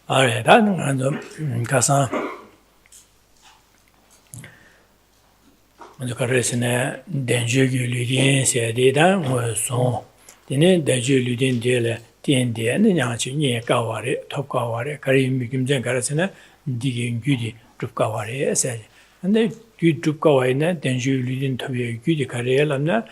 Alright, and Kasa the Caressina, Denju Ludin, said it was so. The name Denju Ludin dealer, TND, and the Yanchi, Kawari, Top Kawari, Karim became Caressina, digging goody, Drup Kawari, said. And they good Drup Kawaina, Denju Ludin to be a goody career, and the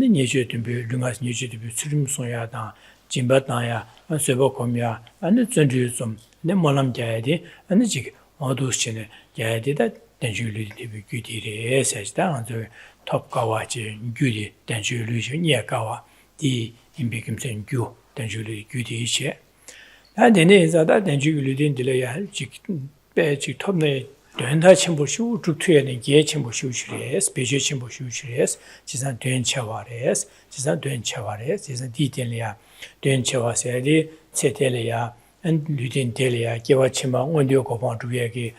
nature to be Lungas nature to be Srim Soyata, Jimbataya, and Sebokomia, and the Zendrism. The Molam Jadi and the Jig, all those children, Jadi that then you lose the goody, says down to Top Kawachi, goody, then you lose your Kawa, the in becomes in Gu, then you lose goody share. And then is that then you lose in delay, Jig told me, don't touch him bushu, to train and get him bushu, special chimbo shoes, she's not doing chavares, she's not doing chavares, she's a detailia, doing chavasedi, setelia. And Ludin Delia, Gavachima, when you go on to Yagi,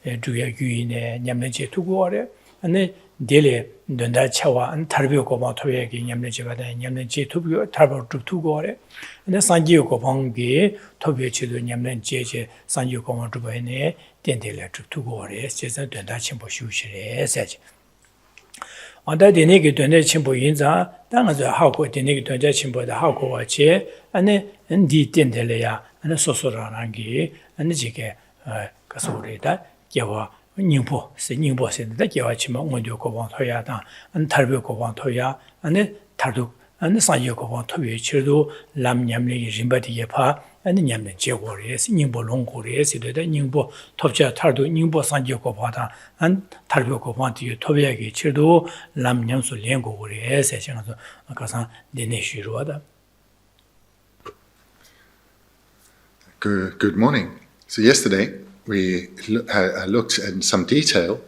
Duyaguin, Yamnache to water, and then Delia, Dunda Chawa, and Tarbio go on to Yagi, Yamnache, and Yamnache to Tarbo to water, and the Sanju go on gay, Tobio children, Yamnache, Sanju go on to Bene, then they let to water, just a Dunda Chimbo shoes, such. On that, the naked Dunda Chimbo Yinza, then as a hawk, the naked Dunda Chimbo, the hawk over chair, and then. And the Tendelea and the Sosorangi and the Jike Casorita, Java, Nimpo, Nimbo said that Javachima, Mondioko von Toyata, and Tarbio von Toya, and the Tardu, and the Sanjoko von Toy, Chirdu, Lam Yamli, Jimbati Yapa, and the Yamne Jawarias, Nimbo Longorias, the Nimbo, Topja Tardu, Nimbo Sanjoko Vata, and Tarbio von Toyagi, Chirdu, Lam Yamsu Lengo, Session of Akasan, the Neshiruada. Good morning. So yesterday we looked in some detail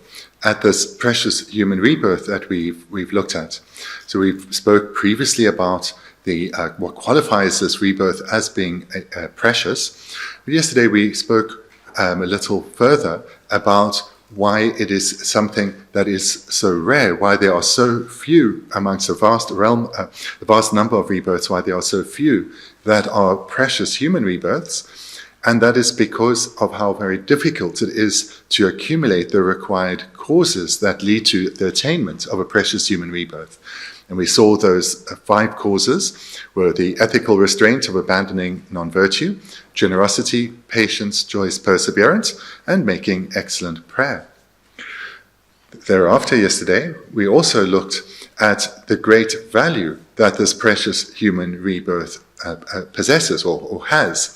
at this precious human rebirth that we've looked at. So we spoke previously about the what qualifies this rebirth as being precious. But yesterday we spoke a little further about why it is something that is so rare, why there are so few amongst the vast realm, the vast number of rebirths, why there are so few that are precious human rebirths. And that is because of how very difficult it is to accumulate the required causes that lead to the attainment of a precious human rebirth. And we saw those 5 causes were the ethical restraint of abandoning non-virtue, generosity, patience, joyous perseverance, and making excellent prayer. Thereafter, yesterday, we also looked at the great value that this precious human rebirth possesses or has,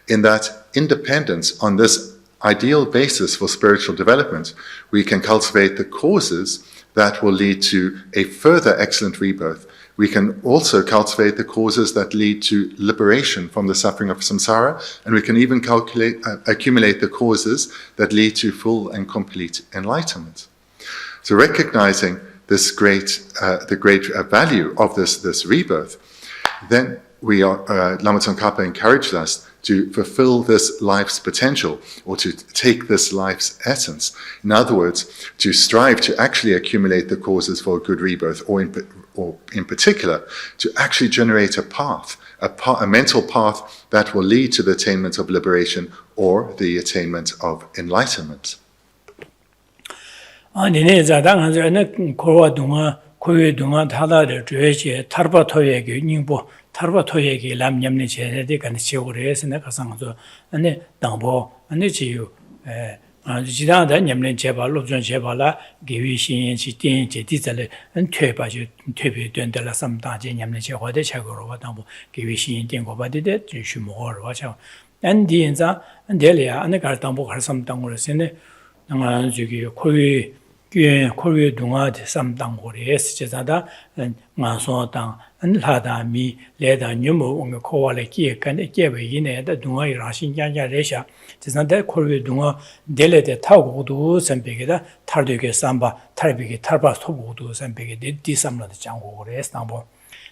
in that independence on this ideal basis for spiritual development, we can cultivate the causes that will lead to a further excellent rebirth. We can also cultivate the causes that lead to liberation from the suffering of samsara, and we can even accumulate the causes that lead to full and complete enlightenment. So recognizing this the great value of this rebirth, then Lama Tsongkhapa encouraged us to fulfill this life's potential, or to take this life's essence. In other words, to strive to actually accumulate the causes for a good rebirth, or in particular, to actually generate a mental path that will lead to the attainment of liberation or the attainment of enlightenment. Tarvatoyegi lam yamni chede kan chegores na kasangzo ane dangbo ane chiyu jida da nyamne cheba lobjon cheba la gewi shin chi tin che dizale an tweba ju twebe dende la samda je nyamne chego de chegoro wa dangbo gewi shin tin go ba de de shu mo wa cha an di enza an delia ane gar dangbo gar sam dangoro sene nga jugi kowe dunga de sam dangores chezada nga so dang an lada mi leda nyumo unga kowale kie kan kebe yine da dunga irashin yanya resha chezada kowe dunga dele de tago du sambege da tardoge samba tarbege tarba sobu du sambege de di samla de jango res nambo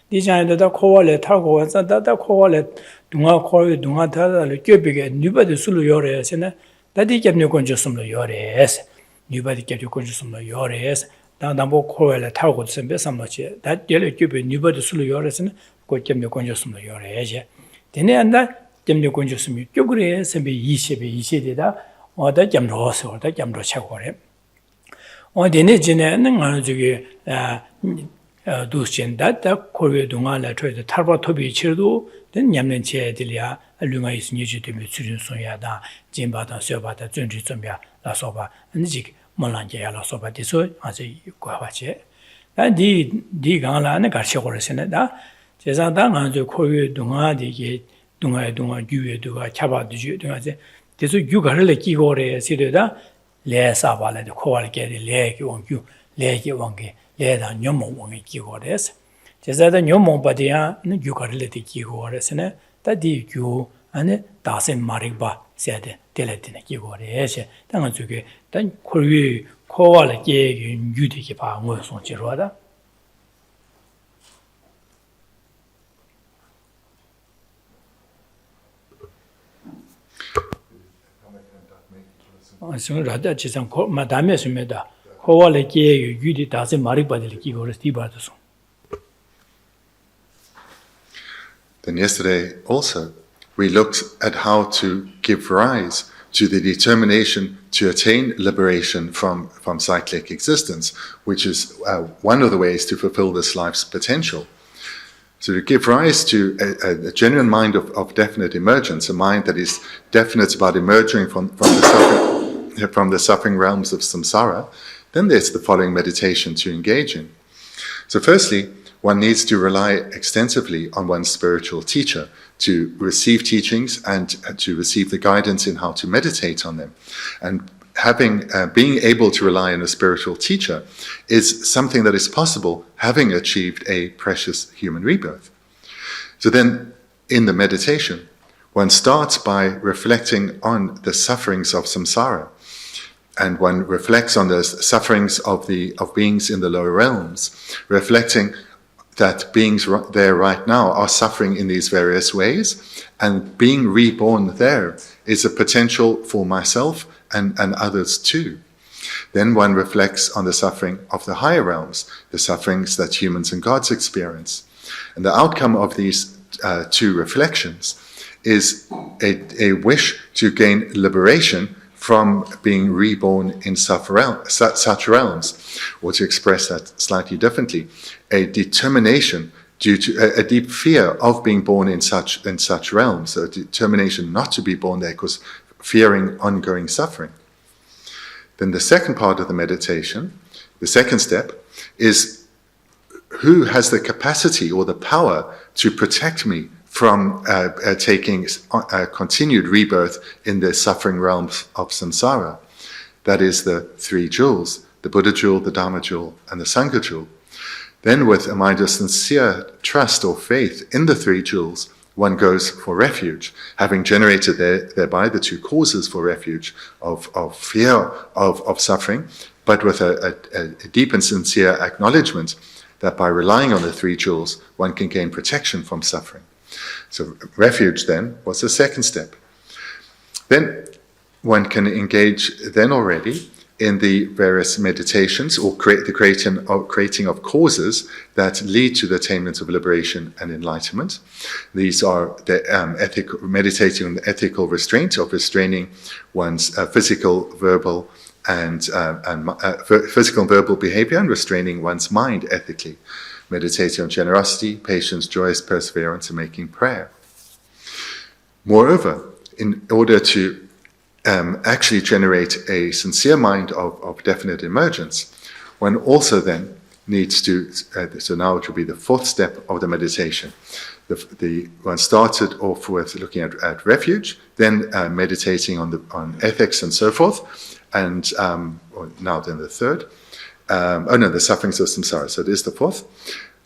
di jane da kowale tago da kowale dunga kowe dunga da le kebege nyuba de sulu yore sene da di kebne konjo sumlo yore es Nobody get your conscious of yours. Dambo coil at Targot and Besamachi. That yellow cube, nobody sulu yours and got them the conscious of your age. Then and that 점력 건졌으면 쪼그레 선배 20대다 어다 점로서 어다 점로 차고래 어디네 지내는 거 저기 두신다다 코르 동안에 저희 탈바 토비 치르도 된 냠는 제들이야 류가 있으니 주되면 수준소야다 진바다 쇠바다 준지 좀야 라소바 아니지 몰란게야 라소바 디소 아주 과와지 디 강라는 같이 걸으시는다 제사당 아주 코르 동안에 동아에 유에도가 차바드지 동아제 대소 유가를 끼고래 시르다 레사발에 코알게 레기 원규 레기 원게 레다 녀몽원이 끼고래서 제사다 녀몽바디야 유가를 끼고래서네 다디 유 안에 다세 마리바 세데 텔레티네 끼고래서 당은 저게 단 코르 코알게 유디게 봐 뭐송 지로다 지금 라다 지상 마담에 숨에다 코발게 유디 다세 마리바들 끼고래 디바도서 Then yesterday also we looked at how to give rise to the determination to attain liberation from cyclic existence, which is one of the ways to fulfill this life's potential. So to give rise to a genuine mind of definite emergence, a mind that is definite about emerging from the suffering realms of samsara, then there's the following meditation to engage in. So firstly, one needs to rely extensively on one's spiritual teacher to receive teachings and to receive the guidance in how to meditate on them. And being able to rely on a spiritual teacher is something that is possible having achieved a precious human rebirth. So then, in the meditation, one starts by reflecting on the sufferings of samsara, and one reflects on the sufferings of beings in the lower realms, reflecting that beings there right now are suffering in these various ways, and being reborn there is a potential for myself and others too. Then one reflects on the suffering of the higher realms, the sufferings that humans and gods experience. And the outcome of these two reflections is a wish to gain liberation from being reborn in such realms, or to express that slightly differently, a determination due to a deep fear of being born in such realms, a determination not to be born there because fearing ongoing suffering. Then the second part of the meditation, the second step, is who has the capacity or the power to protect me from taking continued rebirth in the suffering realms of samsara. That is the three jewels, the Buddha jewel, the Dharma jewel, and the Sangha jewel. Then with a mind of sincere trust or faith in the three jewels, one goes for refuge, having generated thereby the two causes for refuge of fear of suffering, but with a deep and sincere acknowledgement that by relying on the three jewels, one can gain protection from suffering. So refuge then was the second step. Then one can engage then already in the various meditations or the creating of causes that lead to the attainment of liberation and enlightenment. These are the meditating on the ethical restraint of restraining one's physical, verbal, and physical and verbal behavior, and restraining one's mind ethically. Meditating on generosity, patience, joyous perseverance, and making prayer. Moreover, in order to actually generate a sincere mind of definite emergence, one also then needs to, so now it will be the fourth step of the meditation. One started off with looking at refuge, then meditating on ethics and so forth, and now then the third. The sufferings of samsara. So it is the fourth.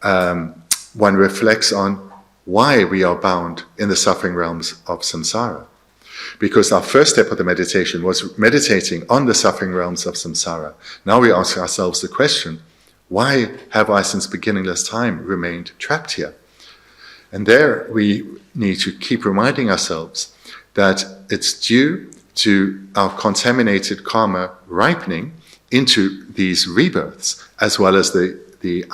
One reflects on why we are bound in the suffering realms of samsara. Because our first step of the meditation was meditating on the suffering realms of samsara. Now we ask ourselves the question, why have I since beginningless time remained trapped here? And there we need to keep reminding ourselves that it's due to our contaminated karma ripening into these rebirths, as well as the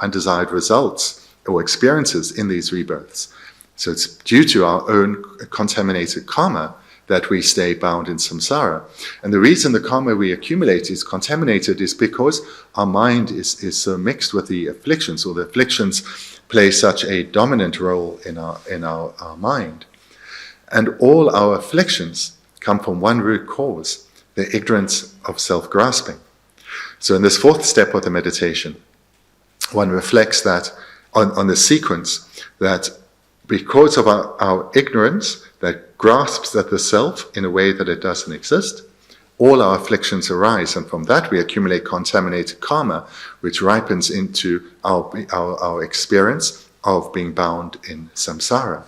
undesired results or experiences in these rebirths. So it's due to our own contaminated karma that we stay bound in samsara. And the reason the karma we accumulate is contaminated is because our mind is so mixed with the afflictions, or the afflictions play such a dominant role in our mind. And all our afflictions come from one root cause, the ignorance of self-grasping. So in this fourth step of the meditation, one reflects that on the sequence, that because of our ignorance that grasps at the self in a way that it doesn't exist, all our afflictions arise, and from that we accumulate contaminated karma, which ripens into our experience of being bound in samsara.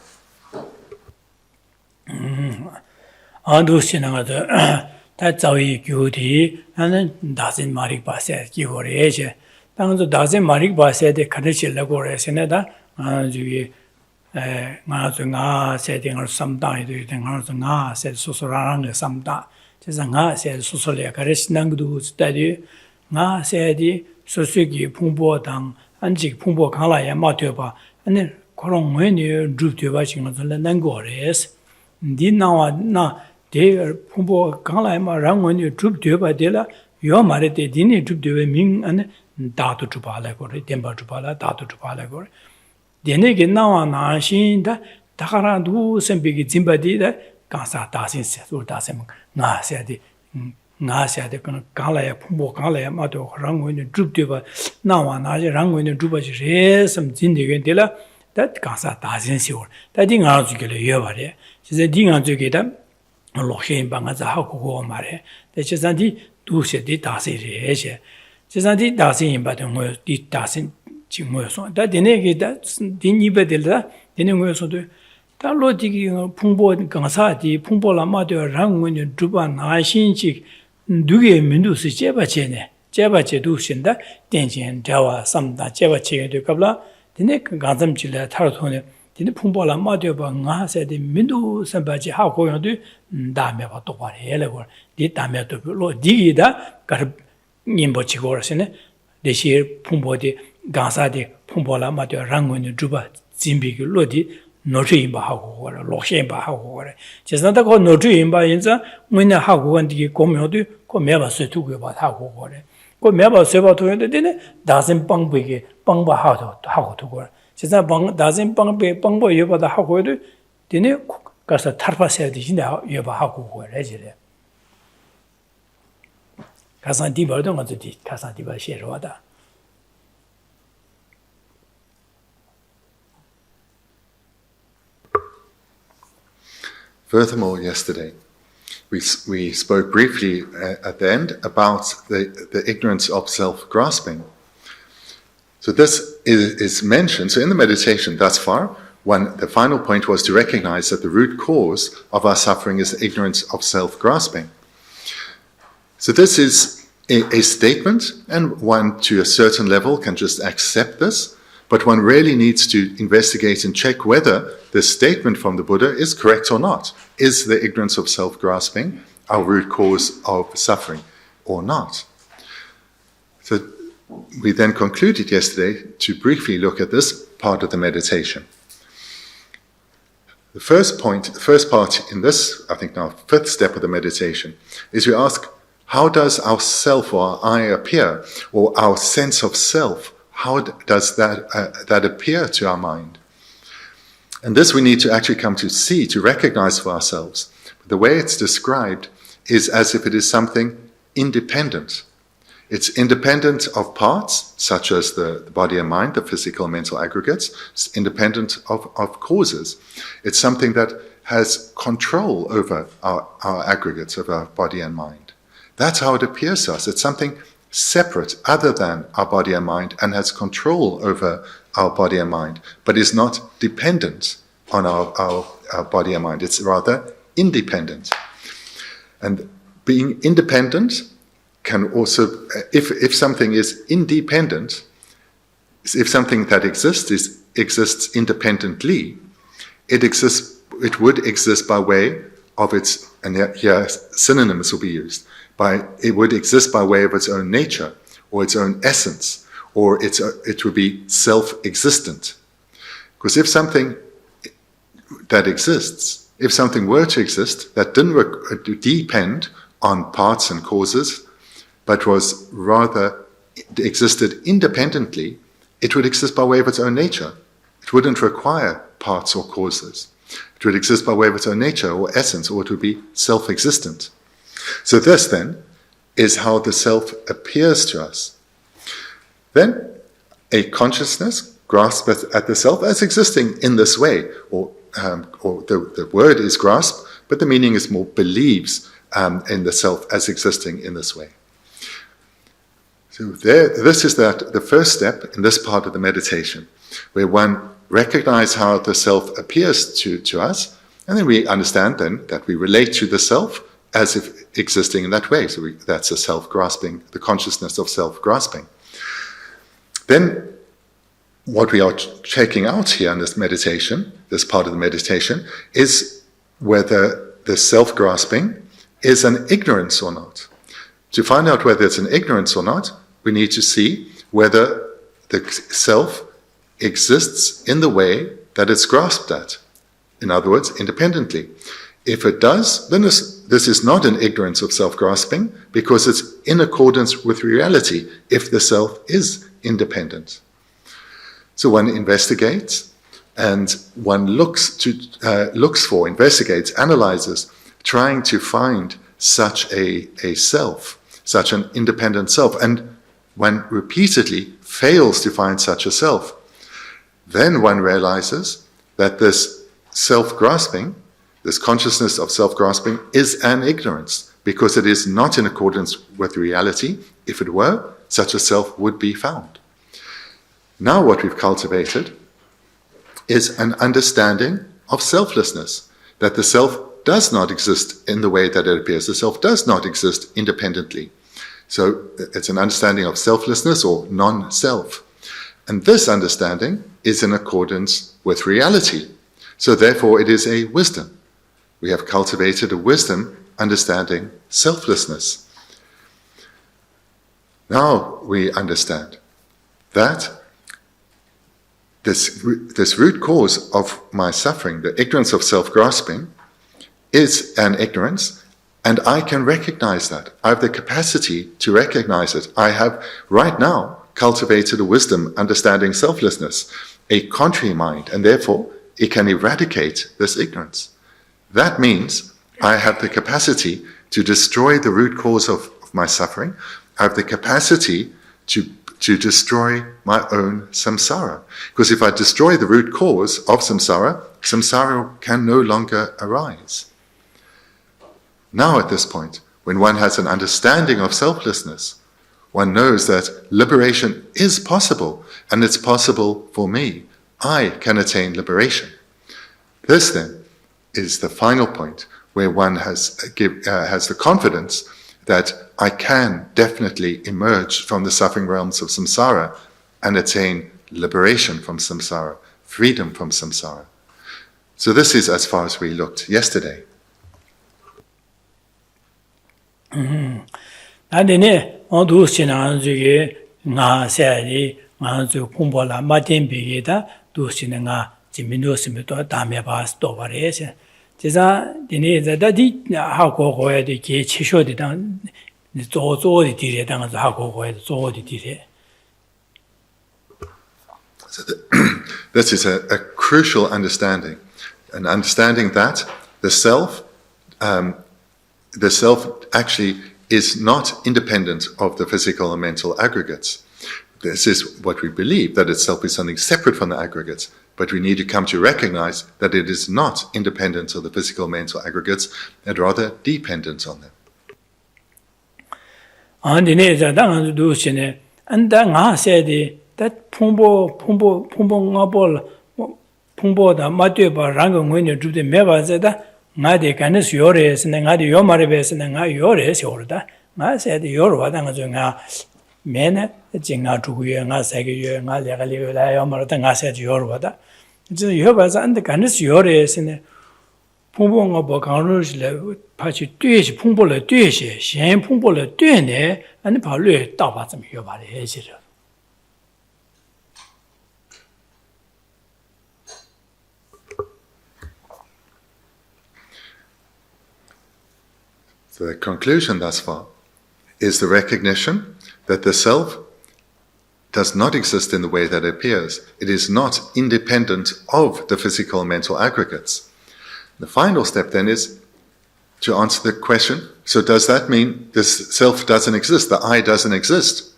다자위 교디 하는 다진 마릭 바세 기고래제 당도 다진 마릭 바세데 가르치려고 그래서네다 저기 nga se ding samda yi ding nga se susurang samda just nga se susule karisnang du study nga se di susugi phungbo dang anji phungbo khangla ya ma tyo ba ane korong wen ni drup tyo ba ching la nang go res di na na de phungbo khangla ma rang wen ni drup tyo ba de la yo ma re de di ni drup tyo ming ane da tu ba la go re temba tu ba la da tu ba la go Denege nawa na shin da takara du sembegi zimbadi da kansa dasin se sur dasim nga se de kono kala ya phumbo kala ya ma do rangwe ne drup de ba nawa na je rangwe ne drup ba ji re sam jin de gen de la da kansa dasin se or da ding nga ju ge le yo ba re je ding nga ju ge da lo shin ba nga za ha ko ko ma re de je san di du se de da se re je je san di da sin ba de ngo di da sin 징모여서 다 되네게 다 딘이베들다 되는 거여서도 다 로디기 풍보 강사디 풍보라마도 랑원이 두바 나신지 누게 민두스 제바제도 신다 된진 자와 삼다 제바체도 갑라 되네 가zam질라 타르토네 되네 풍보라마도 바 나세디 민두 선바지 하고요도 다음에 봐도 봐래라고 디 다음에도 로디기다 가르 님보치고 그러시네 대시 풍보디 강사디 풍보라 마도 랑원이 주바 진비기 로디 노트임바 하고 거라 로셴바 하고 거라 제산다 거 노트임바 인자 문에 하고 건디 고면도 고 매바스 두고 봐 하고 거래 고 매바스 봐 도는데 되네 다신 빵베게 빵바 하고 두고 제산 빵 다신 빵베 빵보 여바다 하고도 되네 가서 탈파세야 되신다 여바 하고 거래 지래 가서 디버도 가서디 가서 디버 셰로다 Furthermore, yesterday, we spoke briefly at the end about the ignorance of self-grasping. So this is mentioned. So in the meditation thus far, the final point was to recognize that the root cause of our suffering is the ignorance of self-grasping. So this is a statement, and one to a certain level can just accept this. But one really needs to investigate and check whether this statement from the Buddha is correct or not. Is the ignorance of self-grasping our root cause of suffering or not? So we then concluded yesterday to briefly look at this part of the meditation. The first part in this, I think now, fifth step of the meditation, is we ask, how does our self or our I appear, or our sense of self? How does that appear to our mind? And this we need to actually come to see, to recognize for ourselves. The way it's described is as if it is something independent. It's independent of parts, such as the body and mind, the physical and mental aggregates. It's independent of causes. It's something that has control over our aggregates, of our body and mind. That's how it appears to us. It's something separate, other than our body and mind, and has control over our body and mind, but is not dependent on our body and mind. It's rather independent. And being independent can also, if something is independent, if something that exists independently, it would exist by way of its, and here synonyms will be used, it would exist by way of its own nature, or its own essence, or it would be self-existent. Because if something that exists, if something were to exist that didn't depend on parts and causes, but was rather existed independently, it would exist by way of its own nature. It wouldn't require parts or causes. It would exist by way of its own nature or essence, or it would be self-existent. So this then is how the self appears to us. Then a consciousness grasps at the self as existing in this way, or the word is grasp, but the meaning is more believes in the self as existing in this way. So this is the first step in this part of the meditation, where one recognizes how the self appears to us, and then we understand then that we relate to the self as if existing in that way. So that's a self-grasping, the consciousness of self-grasping. Then what we are checking out here in this meditation, this part of the meditation, is whether the self-grasping is an ignorance or not. To find out whether it's an ignorance or not, we need to see whether the self exists in the way that it's grasped at. In other words, independently. If it does, then this is not an ignorance of self-grasping, because it's in accordance with reality if the self is independent. So one investigates, and one investigates, analyzes, trying to find such a self, such an independent self, and one repeatedly fails to find such a self. Then one realizes that this self-grasping, this consciousness of self-grasping, is an ignorance, because it is not in accordance with reality. If it were, such a self would be found. Now what we've cultivated is an understanding of selflessness, that the self does not exist in the way that it appears. The self does not exist independently. So it's an understanding of selflessness or non-self. And this understanding is in accordance with reality. So therefore it is a wisdom. We have cultivated a wisdom understanding selflessness. Now we understand that this root cause of my suffering, the ignorance of self-grasping, is an ignorance, and I can recognize that. I have the capacity to recognize it. I have right now cultivated a wisdom understanding selflessness, a contrary mind, and therefore it can eradicate this ignorance. That means I have the capacity to destroy the root cause of my suffering. I have the capacity to destroy my own samsara. Because if I destroy the root cause of samsara, samsara can no longer arise. Now at this point, when one has an understanding of selflessness, one knows that liberation is possible, and it's possible for me. I can attain liberation. This then is the final point where one has the confidence that I can definitely emerge from the suffering realms of samsara and attain liberation from samsara, freedom from samsara. So this is as far as we looked yesterday. Adine on do sinan zuge nga sari nga zu kumbola matin bigeda do sinanga jimino simito dame ba sto bare 제가 디네 자다디 하고 거에 되게 치쇼디 당 조조디 디레 당서 하고 거에 조디 디레. So this is a crucial understanding, an understanding that the self actually is not independent of the physical and mental aggregates. This is what we believe, that itself is something separate from the aggregates. But we need to come to recognize that it is not independent of the physical mental aggregates, and rather dependent on them. 안디네 자당 두시네 안다 nga 세디 that 풍보 nga볼 풍보다 맞대바 랑응원이 주데 메바자다 나데 간스 요레스네 나데 요마레베스네 나 요레스 요르다 나 세디 요르와다 nga 매네 징나 주구에 nga 세게에 nga 레갈리라 요마르다 nga 세디 요르와다 이제 여봐서 안데 간스 요레스네 풍보가 뭐 강로실에 파치 뛰시 풍보를 뛰시 신 풍보를 뛰네 아니 바로 따봐 좀 여봐래 해지려 So the conclusion thus far is the recognition that the self does not exist in the way that it appears. It is not independent of the physical and mental aggregates. The final step then is to answer the question, so does that mean this self doesn't exist, the I doesn't exist?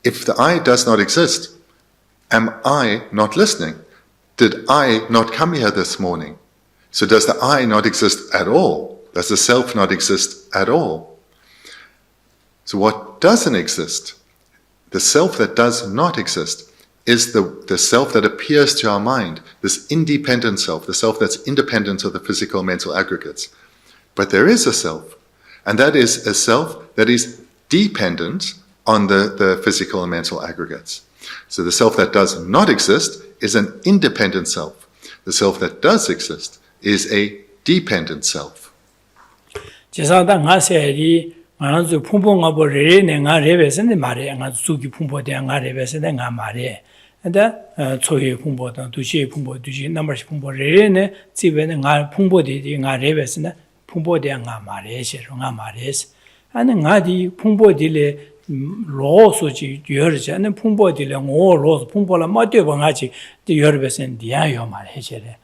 If the I does not exist, am I not listening? Did I not come here this morning? So does the I not exist at all? Does the self not exist at all? So what doesn't exist, the self that does not exist, is the self that appears to our mind, this independent self, the self that's independent of the physical mental aggregates. But there is a self, and that is a self that is dependent on the physical and mental aggregates. So the self that does not exist is an independent self. The self that does exist is a dependent self. ngāzu phūmbō ngā bō rē nē ngā rē bē sēn dē mā rē, ngā sūki phūmbō dē ngā rē bē sēn dē ngā mā rē. Dā tsōhē phūmbō dāng, dūshē phūmbō, dūshē nāmbarshī phūmbō rē rē nē, tsī bē nē ngā phūmbō dē ngā rē bē sēn dē phūmbō dē ngā mā rē shē rō, ngā mā rē sē. Ānē ngā dī phūmbō dī lē lō sō chī yō rē chē, ānē phūmbō dī lē ngō lō sō, phūmbō lā mā tē bā ngā chī yō rē bē sēn dī yā yō mā rē shē rē.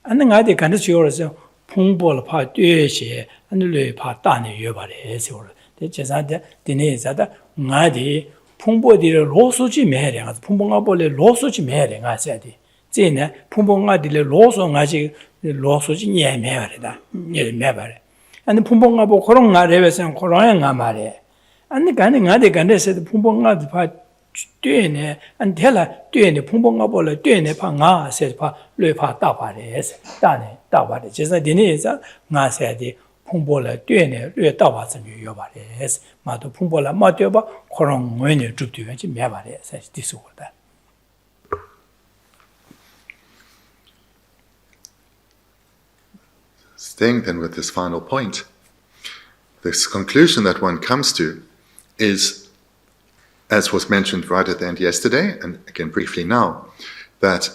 Ānē ngā dī kāndā chī yō rē sē, phūmbō lā pā tē shē, ānē lē pā tā nē yō bā rē sē rō. 제사데 디네자다 나디 풍보디를 로소지 매래 가서 풍봉아볼레 로소지 매래 가서야디 제네 풍봉아디레 로소 가지 로소지 예매버리다 예매버리 아니 풍봉아보 그런 나레베선 그런 가 말에 아니 간에 나데 간데서 풍봉아디 파 뛰네 안 텔라 뛰네 풍봉아볼레 뛰네 파가 세파 뢰파 따바레스 따네 따바레 제사 디네자 나세야디 풍보라 뛰네 뢰 따바서 요바레스 마도 풍보라 마뛰어바 그런 원이 줍디가 지 매바레스 디스고다. Staying then with this final point, this conclusion that one comes to is, as was mentioned right at the end yesterday, and again briefly now, that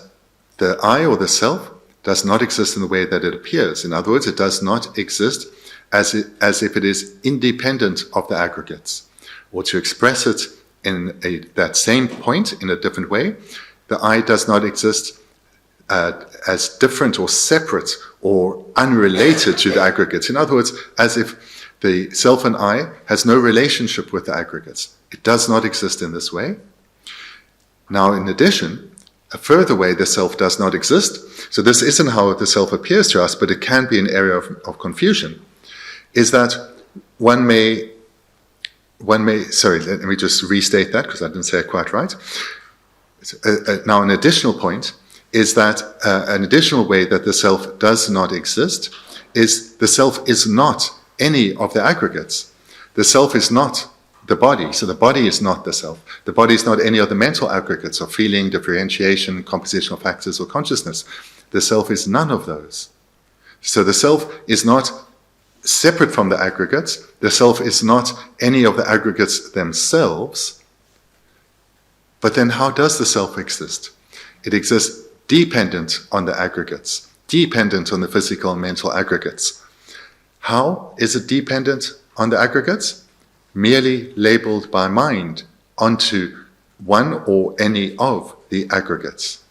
the I or the self does not exist in the way that it appears. In other words, it does not exist as if it is independent of the aggregates. Or to express it in that same point in a different way, the I does not exist as different or separate or unrelated to the aggregates. In other words, as if the self and I has no relationship with the aggregates. It does not exist in this way. Now, in addition, a further way the self does not exist, so this isn't how the self appears to us, but it can be an area of confusion, is that one may, sorry, let me just restate that because I didn't say it quite right. Now, an additional point is that an additional way that the self does not exist is the self is not any of the aggregates. The self is not the body, so the body is not the self. The body is not any of the mental aggregates of feeling, differentiation, compositional factors, or consciousness. The self is none of those. So the self is not separate from the aggregates. The self is not any of the aggregates themselves. But then how does the self exist? It exists dependent on the aggregates, dependent on the physical and mental aggregates. How is it dependent on the aggregates? Merely labeled by mind onto one or any of the aggregates.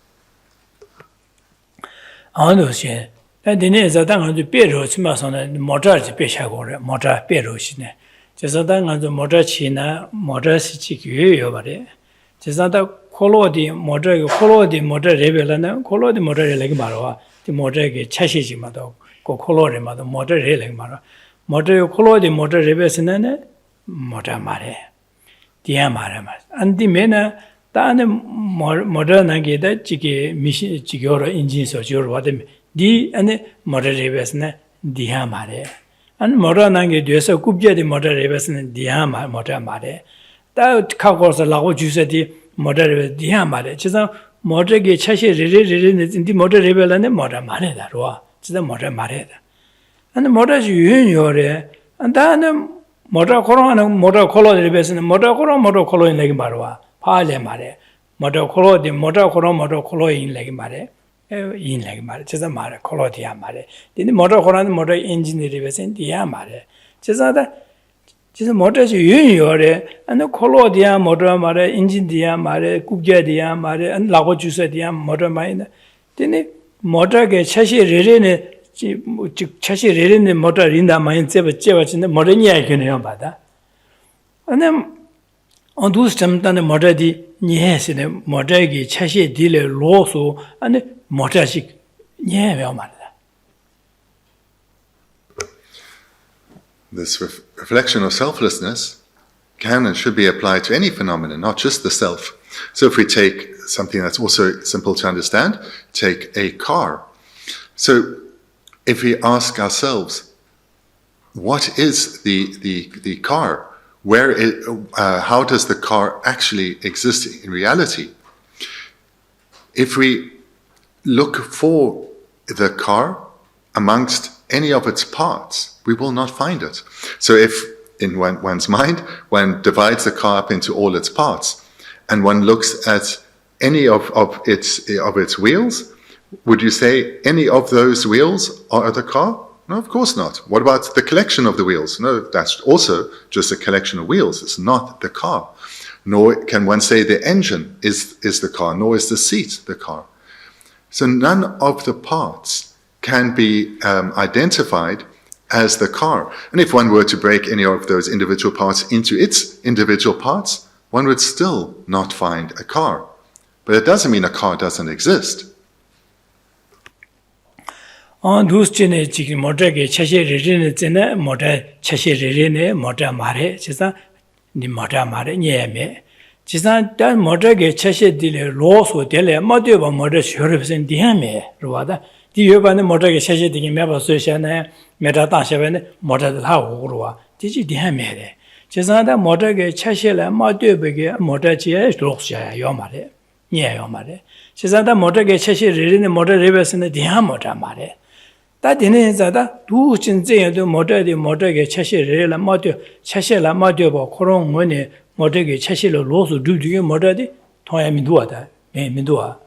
콜로디 모터 레벨은 콜로디 모터 레벨이 말아. 이 모터게 차시지마도 고 콜로레마도 모터 레벨이 말아. 모터 콜로디 모터 레벨스는 모터 말해. 디야 말해 말. 안디메나 다네 모터 나게다 지게 미시 지겨로 인진서 지겨로 와데 디 안에 모터 레벨스는 디야 말해. 안 모터 나게 돼서 굽제디 모터 레벨스는 디야 말 모터 말해. 다 카고서 라고 주세디 모터를 디야 말해. 진짜 모터게 차시 레레레레 인디 모터 레벨은 모터 말해다. 로아. 진짜 모터 말해다. 아니 모터지 유연요래. 안다는 모터 코로나는 모터 콜로 레벨은 모터 콜로인 레기 말와. 파래 말해. 모터 콜로디 모터 콜로인 레기 말해. 인 레기 말해. 진짜 말해. 콜로디야 말해. 근데 모터 코로나는 모터 엔진 레벨은 디야 말해. 제자다 지금 모터지 유인요래 안에 콜로디아 모터 말에 인진디아 말에 국제디아 말에 안 라고 주세디아 모터 마이나 되네 모터게 차시 레레네 즉 차시 레레네 모터 린다 마인 제버제버진데 모르니 알겠네요 받아 안에 언두스 점단의 모터디 니해스네 모터기 차시 딜레 로소 안에 모터식 니해요 말이다. This reflection of selflessness can and should be applied to any phenomenon, not just the self. So if we take something that's also simple to understand, take a car. So if we ask ourselves, what is the car? How does the car actually exist in reality? If we look for the car amongst any of its parts, we will not find it. So if in one's mind, one divides the car up into all its parts, and one looks at any of its wheels, would you say any of those wheels are the car? No, of course not. What about the collection of the wheels? No, that's also just a collection of wheels. It's not the car. Nor can one say the engine is the car, nor is the seat the car. So none of the parts can be identified as the car. And if one were to break any of those individual parts into its individual parts, one would still not find a car. But it doesn't mean a car doesn't exist. 누스진의 지금 모터게 차시리리는 쟤네 모터 차시리리네 모터 말해 지사 니 모터 말해 니에메 지사 단 모터게 차시딜레 로소 델레 모디바 모터 쇼르브센 디하메 로와다 디여바네 모터게 차시디게 메바소샤네 메다다샤베네 모터들 하고 로와 디지 디하메레 지사다 모터게 차시레 모디베게 모터지에 로스야 요 말해 니에요 말해 지사다 모터게 차시리리네 모터 레베스네 디하 모터 말해 다디네자다 두진제도 모터게 차시레라 모터 차시라 모터보 코롱원에 모터게 차시로 로스 두두게 모터디 통야민도하다 민도하.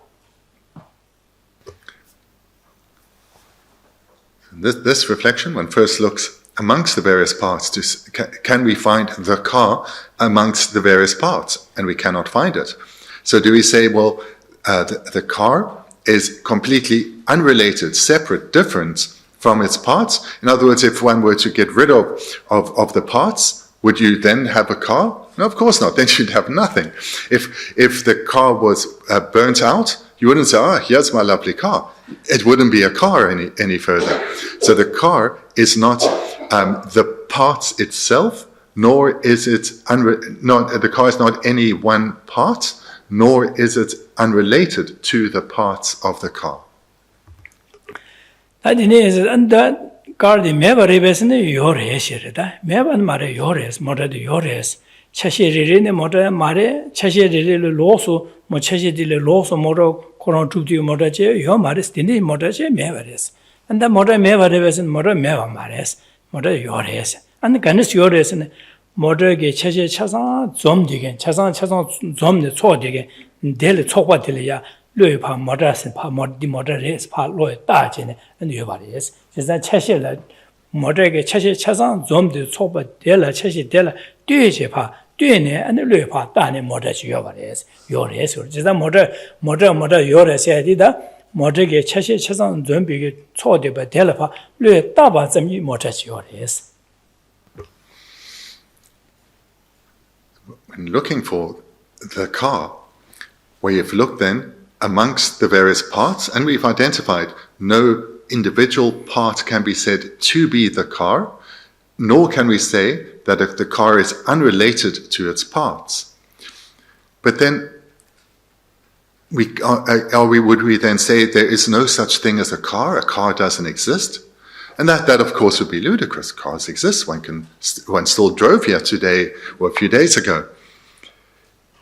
This reflection, one first looks amongst the various parts to can we find the car amongst the various parts, and we cannot find it. So do we say, well, the car is completely unrelated, separate, different from its parts? In other words, if one were to get rid of the parts, would you then have a car? No, of course not. Then you'd have nothing. If the car was burnt out, you wouldn't say, here's my lovely car. It wouldn't be a car any further. So the car is not the parts itself, nor is it the car is not any one part, nor is it unrelated to the parts of the car. 다디네에서 안다 가르디 메바리베스네 요레시르다 메반 말에 요레스 모르도 요레스 차시리리네 모르 말에 차시리리를 로소 뭐 차시디를 로소 모르 코론 투디 모르제 요 말레스 디네 모르제 메바레스 안다 모르 메바리베스 모르 메바 말레스 모르 요레스 안 간스 요레스네 모르게 차시 차상 좀 되게 차상 좀네 초되게 델 초과들이야 뢰파 모르스 파 모디 모르레스 파 로에 따지네 안 요바레스 진짜 차시라 모르게 차시 차상 좀데 초바 델라 차시 델라 뒤제파 뒤네 안 뢰파 따네 모르지 요바레스 요레스 진짜 모르 요레스 해디다 모르게 차시 차상 좀비게 초되바 델라파 뢰 따바 점이 모르지 요레스. When looking for the car, we have looked then amongst the various parts, and we've identified no individual part can be said to be the car, nor can we say that the car is unrelated to its parts. But then, would we then say there is no such thing as a car doesn't exist? And that of course would be ludicrous. Cars exist. One still drove here today or a few days ago.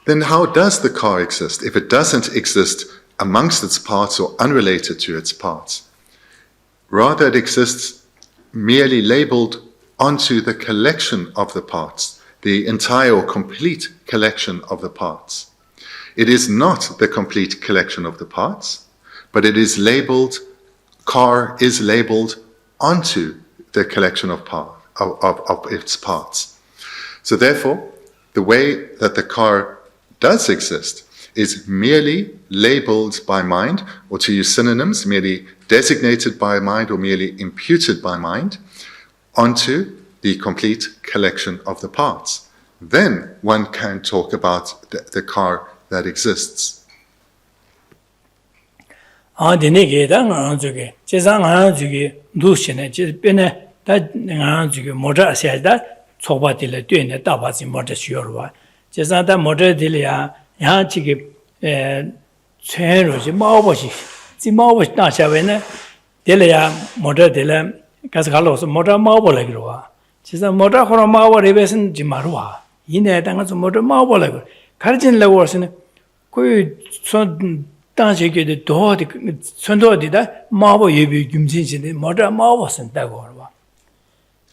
Then how does the car exist if it doesn't exist amongst its parts or unrelated to its parts? Rather, it exists merely labeled onto the collection of the parts, the entire or complete collection of the parts. It is not the complete collection of the parts, but it is labeled, car is labeled onto the collection of of its parts. So therefore, the way that the car does exist is merely labeled by mind, or to use synonyms, merely designated by mind or merely imputed by mind, onto the complete collection of the parts. Then one can talk about the car that exists.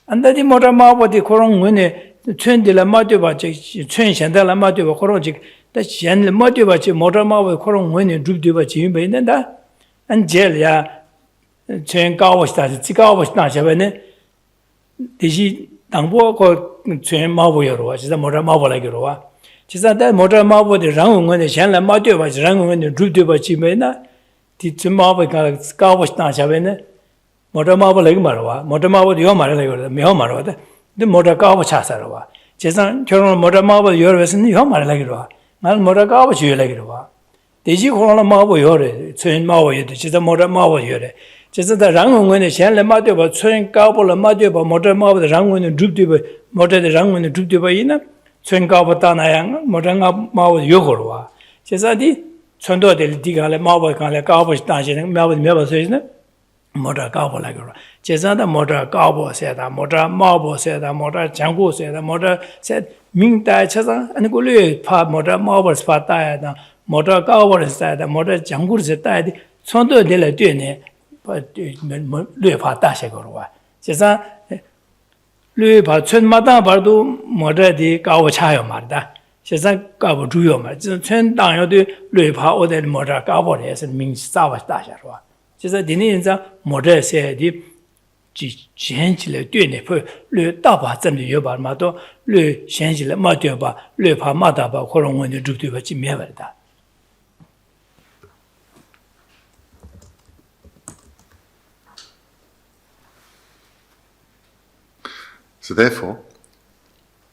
And the motor marble the coron when the train de la Matua, train Shandala Matua, Corojic, that Shan Matua, motor marble, coron when you droop to what you made and that. And Jelia, train car was started, cigar was not having the she Dambo called train marble, which is a motor marble like Roa. She said that motor marble, the round when the Shanla Matua was round when you droop to what you made that. The marble car was not having motor marble like Marwa, motor marble, your Mara, Mihomara, the motor car was Chasarova. Chesan, Colonel motor marble, your resin, your Mara like Roa. Not motor car was you like Roa. The G Colonel marble, your train marble, which is a motor marble, your. Just the rang when the Shan Lamatu, but train couple of Matu, but motor marble, the rang when the droop to motor the rang when the droop to Baina, train couple Tanayang, motor marble, Yogorwa. Chesadi, Sondo del Digale marble, can like car was dancing, Melvin Melvin says. Motor cowboy like her. Chesada motor cowboy said, a motor marble said, a motor jango said, a motor said, Ming Tai Chesa, and Gulu, part motor marble spot died, motor cowboy said, a motor jango said, died, Sondo de la Dune, but Louis Patashagorwa. Chesa Louis Patun Madame Bardo, motor de cow child Marda. Chesa cow do your match, turn down your Louis Pa or the motor cowboy as it means Savage Dasharwa. 就是今天在莫这些的捡起来对呢，不绿大把真的有把嘛都绿捡起来嘛对吧，绿怕嘛大把可能我就住对吧，几面玩的。So therefore,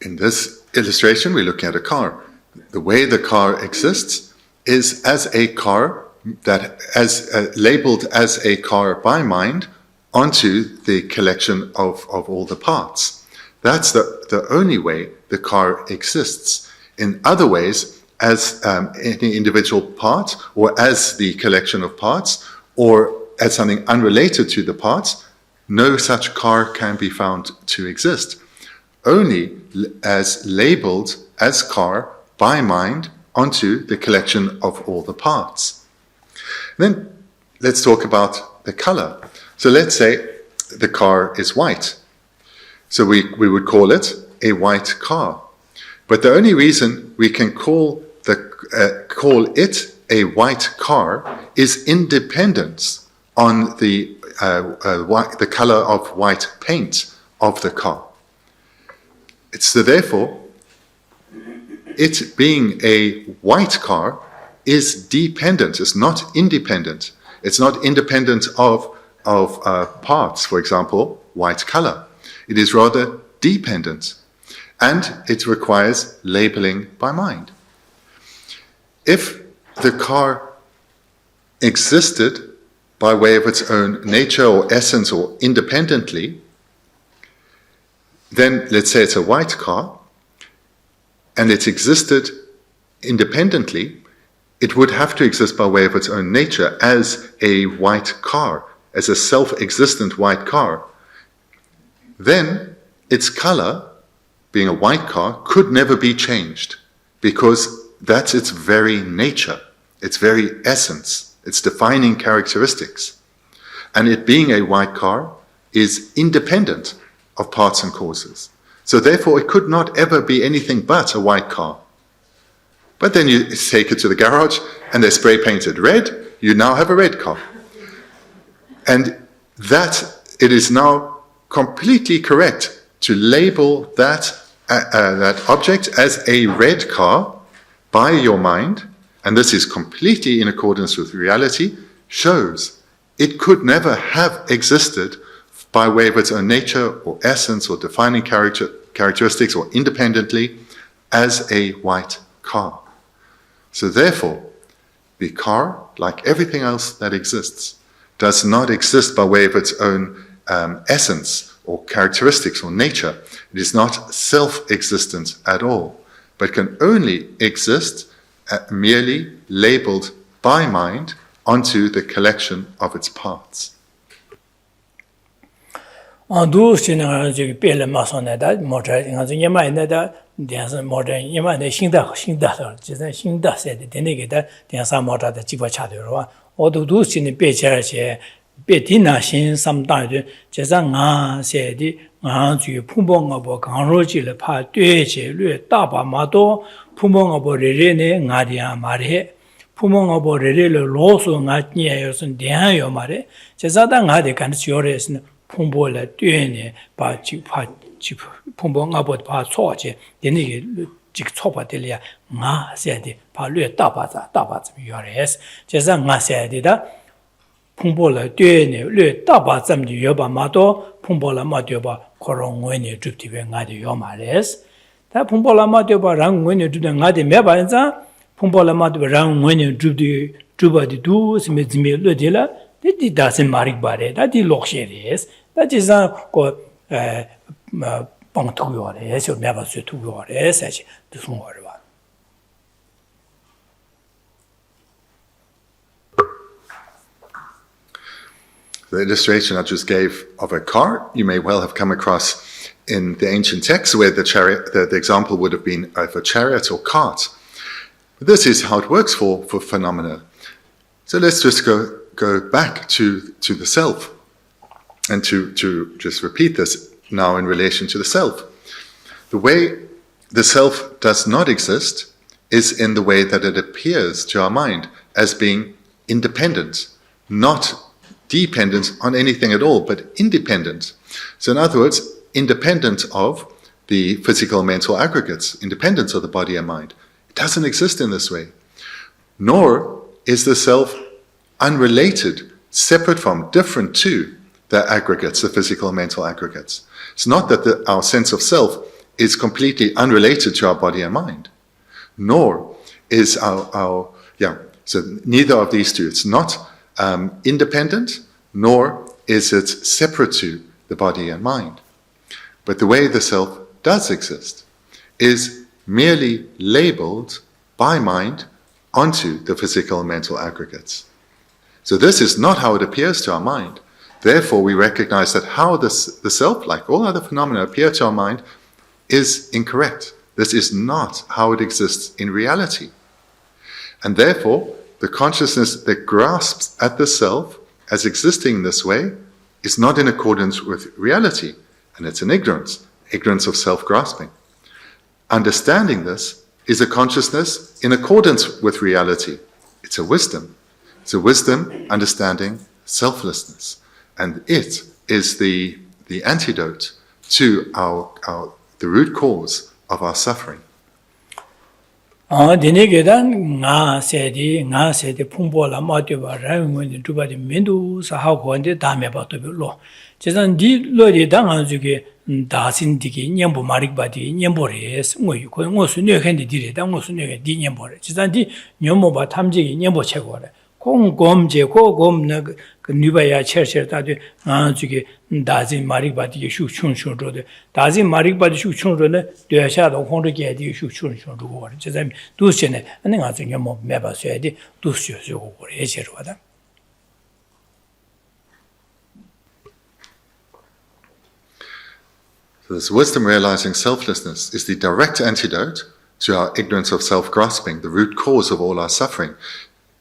in this illustration, we're looking at a car. The way the car exists is as a car that as labeled as a car by mind onto the collection of all the parts. That's the only way the car exists. In other ways, as any individual part, or as the collection of parts, or as something unrelated to the parts, no such car can be found to exist. Only as labeled as car by mind onto the collection of all the parts. Then let's talk about the color. So let's say the car is white. So we would call it a white car. But the only reason we can call it a white car is independent on the color of white paint of the car. So therefore, it being a white car is dependent, it's not independent. It's not independent of parts, for example, white color. It is rather dependent, and it requires labeling by mind. If the car existed by way of its own nature or essence or independently, then let's say it's a white car, and it existed independently, it would have to exist by way of its own nature as a white car, as a self-existent white car. Then its color, being a white car, could never be changed, because that's its very nature, its very essence, its defining characteristics. And it being a white car is independent of parts and causes. So therefore it could not ever be anything but a white car. But then you take it to the garage and they're spray painted red, you now have a red car. And that it is now completely correct to label that object as a red car by your mind, and this is completely in accordance with reality, shows it could never have existed by way of its own nature or essence or defining characteristics or independently as a white car. So therefore, the car, like everything else that exists, does not exist by way of its own essence or characteristics or nature. It is not self-existent at all, but can only exist merely labeled by mind onto the collection of its parts. Pumongo rele loso nga nya yo sun dian yo mare cheza da nga de kan chyo re sin pumbo la tuen ne ba chi pumbo nga bo pa cho che de ne ge ji cho ba de ya nga se de pa lue da ba za yo re es cheza nga se de da pumbo la tuen ne lue da ba zam de yo ba ma do pumbo la ma de ba ko rong wen ne zhu ti be nga de yo ma re es da pumbo la ma de ba rang wen ne zhu de nga de me ba za Pumbola madu rang when you druba di do smezime lo de la di dasin marik bare da di loksheres that is ko pang tu yo re so me ba su tu yo re sa chi du sung wa ba. The illustration I just gave of a car, you may well have come across in the ancient texts where the example would have been of a chariot or cart. This is how it works for phenomena. So let's just go back to the self and to just repeat this now in relation to the self. The way the self does not exist is in the way that it appears to our mind as being independent, not dependent on anything at all, but independent. So in other words, independent of the physical mental aggregates, independent of the body and mind. It doesn't exist in this way. Nor is the self unrelated, separate from, different to the aggregates, the physical mental aggregates. It's not that our sense of self is completely unrelated to our body and mind. Nor is so neither of these two. It's not independent, nor is it separate to the body and mind. But the way the self does exist is merely labeled by mind onto the physical and mental aggregates. So this is not how it appears to our mind. Therefore, we recognize that how the self, like all other phenomena, appear to our mind is incorrect. This is not how it exists in reality. And therefore, the consciousness that grasps at the self as existing this way is not in accordance with reality, and it's an ignorance of self-grasping. Understanding this is a consciousness in accordance with reality. It's a wisdom. It's a wisdom understanding selflessness. And it is the antidote to the root cause of our suffering. nga se pumbo la ma de ba ra ngwen du ba de mendu sa ha ko de da me ba to lo jesan di lo de da nga ju ge da sin di ge nyambo marik ba di nyambo re ngo yu ko ngo su ne hen di re da ngo su ne di nyambo re jesan di nyambo ba tham ji ge nyambo che go re kong gom je ko gom na nu ba ya che da de nga ju ge da sin marik ba di shu chung chung ro de da sin marik ba di shu chung ro ne de sha do hong de ge di shu chung chung ro go re jesan du se ne ane nga ju nyambo me ba se di du su su go re che ro da. So this wisdom realizing selflessness is the direct antidote to our ignorance of self-grasping, the root cause of all our suffering,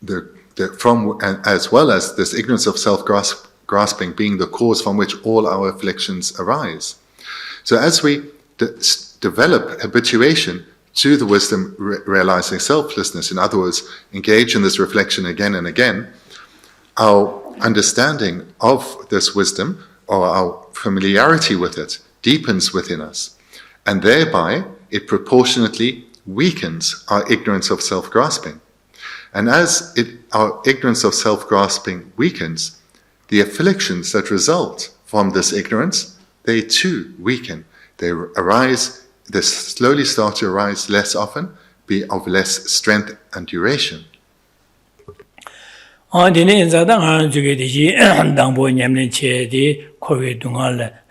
as well as this ignorance of self-grasping being the cause from which all our afflictions arise. So as we develop habituation to the wisdom realizing selflessness, in other words, engage in this reflection again and again, our understanding of this wisdom, or our familiarity with it, deepens within us, and thereby it proportionately weakens our ignorance of self-grasping. And as our ignorance of self-grasping weakens, the afflictions that result from this ignorance, they too weaken. They slowly start to arise less often, be of less strength and duration.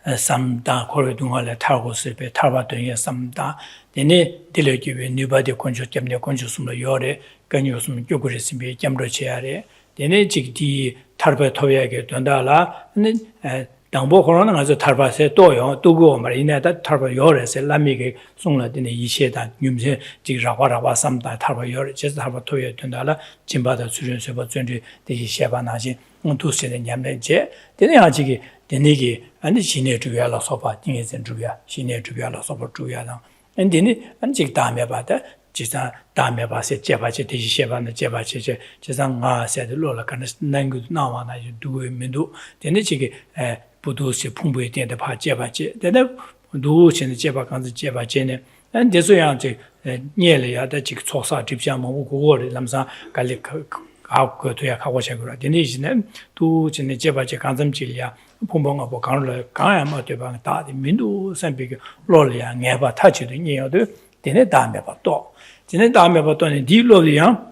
Samda kore dungale targo sepe tarba dunye samda dene dile gyube nubade koncho jamne koncho sumla yore ganyo sum gyogore simbe jamro cheyare dene jikdi tarba toyage dondala dangbo korona ngazo tarba se doyo dugo mara inada tarba yore se lamige sungla dene isheda nyumse jik rawa samda tarba yore jes tarba toye dondala jimbada surin seba zunri de isheba naji untusi de nyamle je dene ajigi 데니기 아니 신의 주야라 소파 띵에선 주야 신의 주야라 소파 주야랑 엔디니 안직 다음에 받아 지사 다음에 봐서 제바지 대시셰바는 제바지 제상 아세들로라 간에 난구 나와나 두에 민도 데니지게 부도시 풍부에 된데 봐 제바지 데네 두신의 제바 간지 제바지네 안 대소양지 녀려야다 지 초사 집자모 고고를 남사 갈리 아고 도야 가고 제거라 데니지네 두신의 제바지 간점질이야 봄봉하고 강을 강야마 되방 다디 민도 선비게 로리야 녀바 타치도 녀도 되네 다음에 봐또 되네 다음에 봐또는 디로리야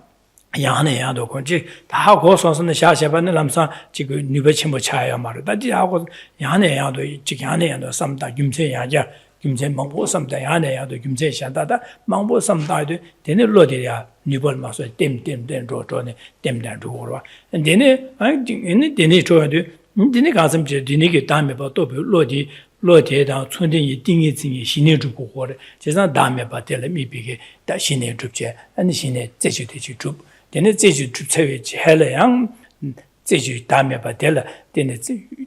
야네야도 건지 다 고소선의 샤샤반을 남사 지금 뉴베치 뭐 차야 말다 디하고 야네야도 지금 야네야도 삼다 김세야자 김세 망보 삼다 야네야도 김세 샤다다 망보 삼다도 되네 로디야 뉴벌 마서 땜땜된 로조네 땜된 로로 되네 아니 되네 줘도 디네 가슴제 디네게 다음에 봐또 로디에다 촌den이 띵이징이 신의 주고 거래 제가 다음에 봐텔 미비게 다 신의 주제 아니 신의 제주대주 주 데네 제주 주체위지 해래양 제주 다음에 봐텔 데네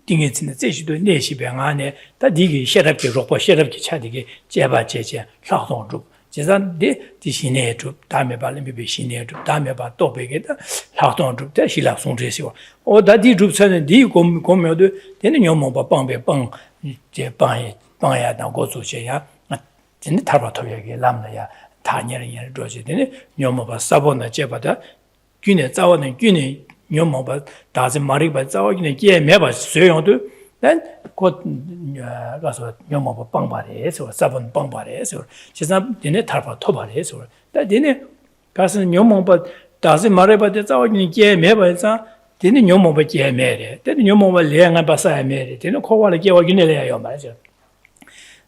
띵이징의 제주도 내시병 안에 다 디게 셰랍게 로보 셰랍게 차디게 제바 제제 사동 주 제가 디 신의 주 다음에 봐는 미비 신의 주 다음에 봐또 베게다 사동 주때 실라 송제시고 다디 줍서는 디 고면도 되는 녀모바 빵배 빵 제 빵야 나고 주셔야 진짜 타바토에게 남나야 다녀는 저지 되네 녀모바 사보나 제바다 균에 자원은 균에 녀모바 다지 마리바 자원이 게 매바 소용도 난곧 가서 녀모바 빵바래서 사본 빵바래서 진짜 되네 타바토바래서 다 되네 가서 녀모바 다지 마리바 자원이 게 매바자 되는 녀모바 게메래 되는 녀모바 레anga 바사메래 되는 코와를 게와기네래요 말이죠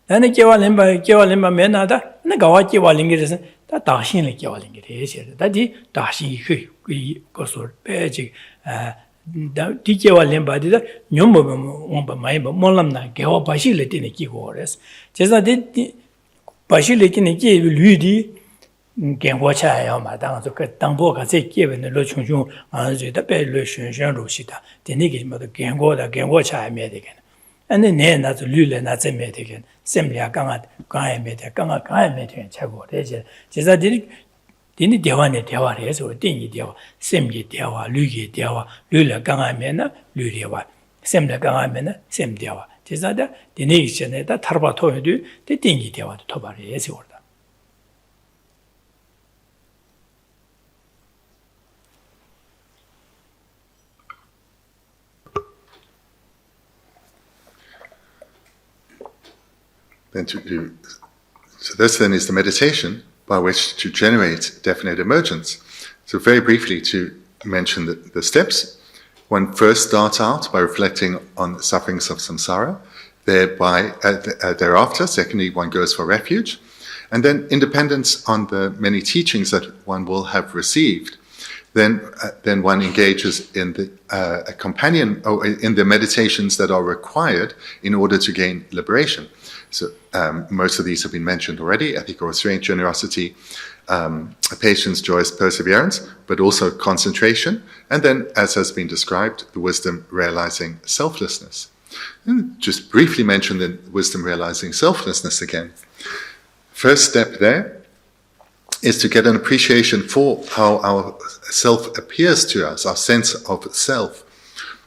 나는 게와렘바 메나다 나 가와 게와링게서 다 다신을 게와링게래서 다디 다시 그것을 빼지 디 게와렘바디다 녀모바 뭐 많이 몰람나 게와 바실레 되는 기고래서 제가 디 바실레 되는 게 류디 genguochayo ma dang zo ke dangbo ga ze ge wen lo chung chung an zhe da bei le shen shen ru xi da de ne ge ma de genguocha me de gen an ne na zo lu le na ze me de gen sem lia gang a me de gang a me de che go de je za de ni dewa ne dewa re so de ni dewa sem ye dewa lu ye dewa lu le gang a me na lu dewa sem le gang a me na sem dewa je za da de ne ge ne da tar ba to de de ni dewa to ba re se go. So this then is the meditation by which to generate definite emergence. So very briefly to mention the steps. One first starts out by reflecting on the sufferings of samsara. Thereafter, secondly, one goes for refuge. And then independence on the many teachings that one will have received. Then one engages in the a companion or in the meditations that are required in order to gain liberation. So most of these have been mentioned already: ethical restraint, generosity, patience, joy, perseverance, but also concentration. And then, as has been described, the wisdom realizing selflessness. And just briefly mention the wisdom realizing selflessness again. First step there is to get an appreciation for how our self appears to us, our sense of self.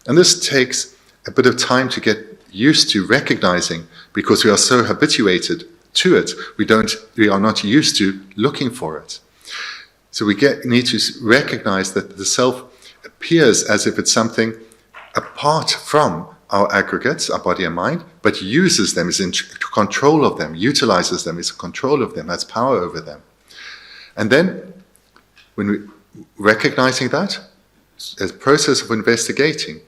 And this takes a bit of time to get used to recognizing because we are so habituated to it, we are not used to looking for it. So we need to recognize that the self appears as if it's something apart from our aggregates, our body and mind, but uses them, is in control of them, utilizes them, is in control of them, has power over them. And then, when we recognizing that, as a process of investigating,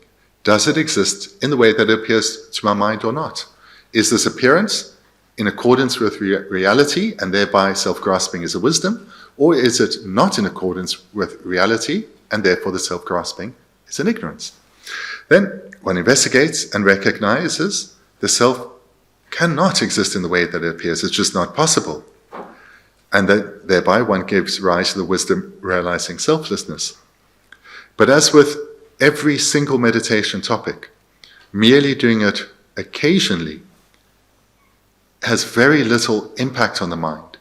does it exist in the way that it appears to my mind or not? Is this appearance in accordance with reality, and thereby self-grasping is a wisdom, or is it not in accordance with reality, and therefore the self-grasping is an ignorance? Then one investigates and recognizes the self cannot exist in the way that it appears. It's just not possible. And that thereby one gives rise to the wisdom realizing selflessness. But as with every single meditation topic, merely doing it occasionally has very little impact on the mind.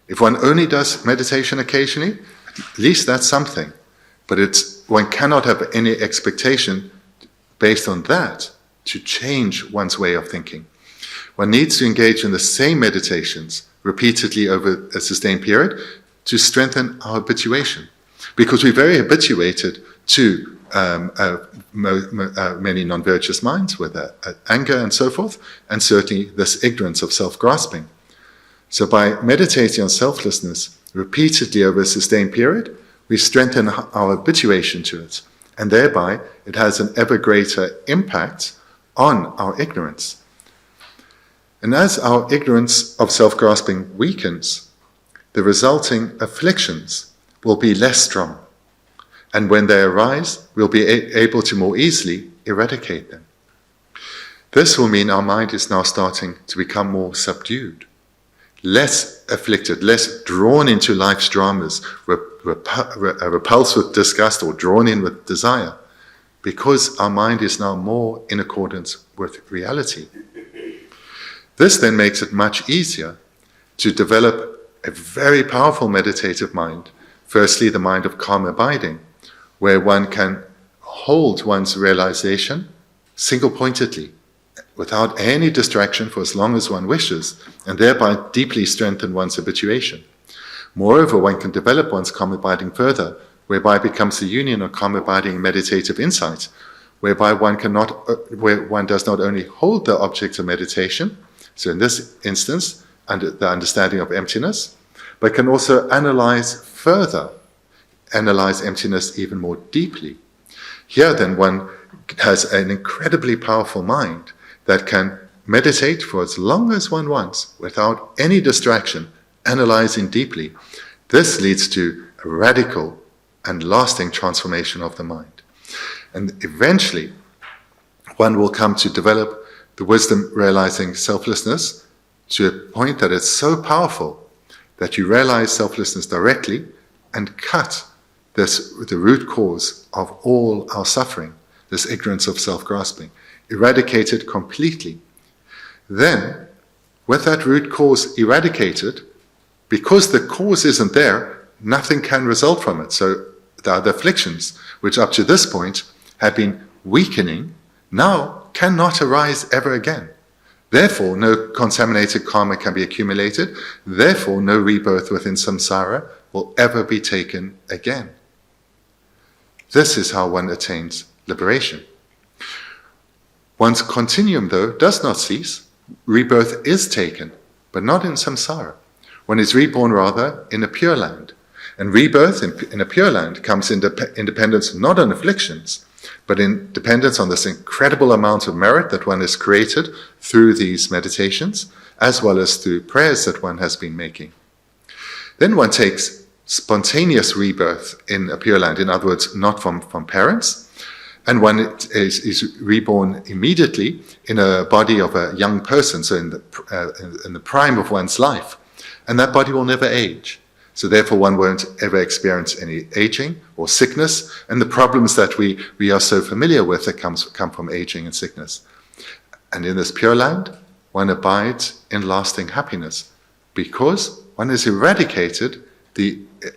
If one only does meditation occasionally, at least that's something. But one cannot have any expectation based on that to change one's way of thinking. One needs to engage in the same meditations repeatedly over a sustained period to strengthen our habituation. Because we're very habituated to many non-virtuous minds with anger and so forth, and certainly this ignorance of self-grasping. So by meditating on selflessness repeatedly over a sustained period, we strengthen our habituation to it, and thereby it has an ever greater impact on our ignorance. And as our ignorance of self-grasping weakens, the resulting afflictions will be less strong. And when they arise, we'll be able to more easily eradicate them. This will mean our mind is now starting to become more subdued, less afflicted, less drawn into life's dramas, repulsed with disgust or drawn in with desire, because our mind is now more in accordance with reality. This then makes it much easier to develop a very powerful meditative mind. Firstly, the mind of calm abiding, where one can hold one's realization single-pointedly, without any distraction for as long as one wishes, and thereby deeply strengthen one's habituation. Moreover, one can develop one's calm abiding further, whereby it becomes the union of calm abiding and meditative insight, whereby where one does not only hold the object of meditation, so in this instance, the understanding of emptiness, but can also analyze emptiness even more deeply. Here then one has an incredibly powerful mind that can meditate for as long as one wants without any distraction, analyzing deeply. This leads to a radical and lasting transformation of the mind. And eventually one will come to develop the wisdom realizing selflessness to a point that it's so powerful that you realize selflessness directly and cut the root cause of all our suffering, this ignorance of self-grasping, eradicate it completely. Then, with that root cause eradicated, because the cause isn't there, nothing can result from it. So the other afflictions, which up to this point had been weakening, now cannot arise ever again. Therefore, no contaminated karma can be accumulated. Therefore, no rebirth within samsara will ever be taken again. This is how one attains liberation. One's continuum, though, does not cease. Rebirth is taken, but not in samsara. One is reborn, rather, in a pure land. And rebirth in a pure land comes in dependence not on afflictions, but in dependence on this incredible amount of merit that one has created through these meditations, as well as through prayers that one has been making. Then one takes spontaneous rebirth in a pure land, in other words, not from parents, and one is reborn immediately in a body of a young person, so in the prime of one's life, and that body will never age. So therefore one won't ever experience any aging or sickness, and the problems that we are so familiar with that come from aging and sickness. And in this pure land, one abides in lasting happiness, because one has eradicated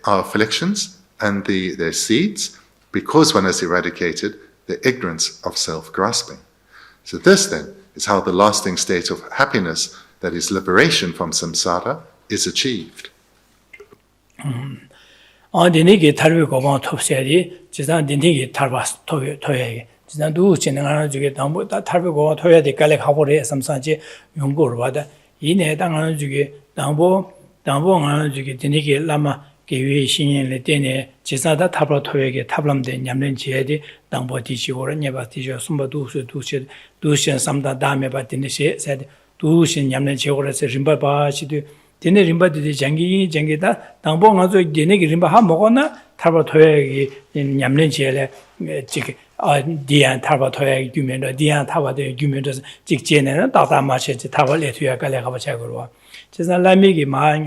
our afflictions and their seeds, because one has eradicated the ignorance of self-grasping. So this then is how the lasting state of happiness, that is liberation from samsara, is achieved. Dinigi Tarbi Goban Topsedi, Jizan Dinigi Tarbas Toye, Jizan Du Chinanga Juget Dambo, Tarbi Goban Toya, the Galek Habore, Samsanji, Yungur Wada, Ine Dangan Jugi, Dambo, Jugi, Dinigi Lama, Givi, Shin, Letene, Jizada Tabla Toye, Tablam de Yamlin Chedi, Dambo Tichi or Neva Tisha, Sumba Dushin, Samda Dame, but Dinishi said, Dushin Yamlin Chor, Rimba Bashi. Dine rimba di jangi da dangbo nga zo dine ki rimba ha mogo na tarpa toya ki nyamlen chele jik diyan tarpa toya ki gyumen do diyan tarpa toya ki gyumen do jik jene na dada ma che tarpa le tuya ka le kaba cha korwa jizan lami ki maa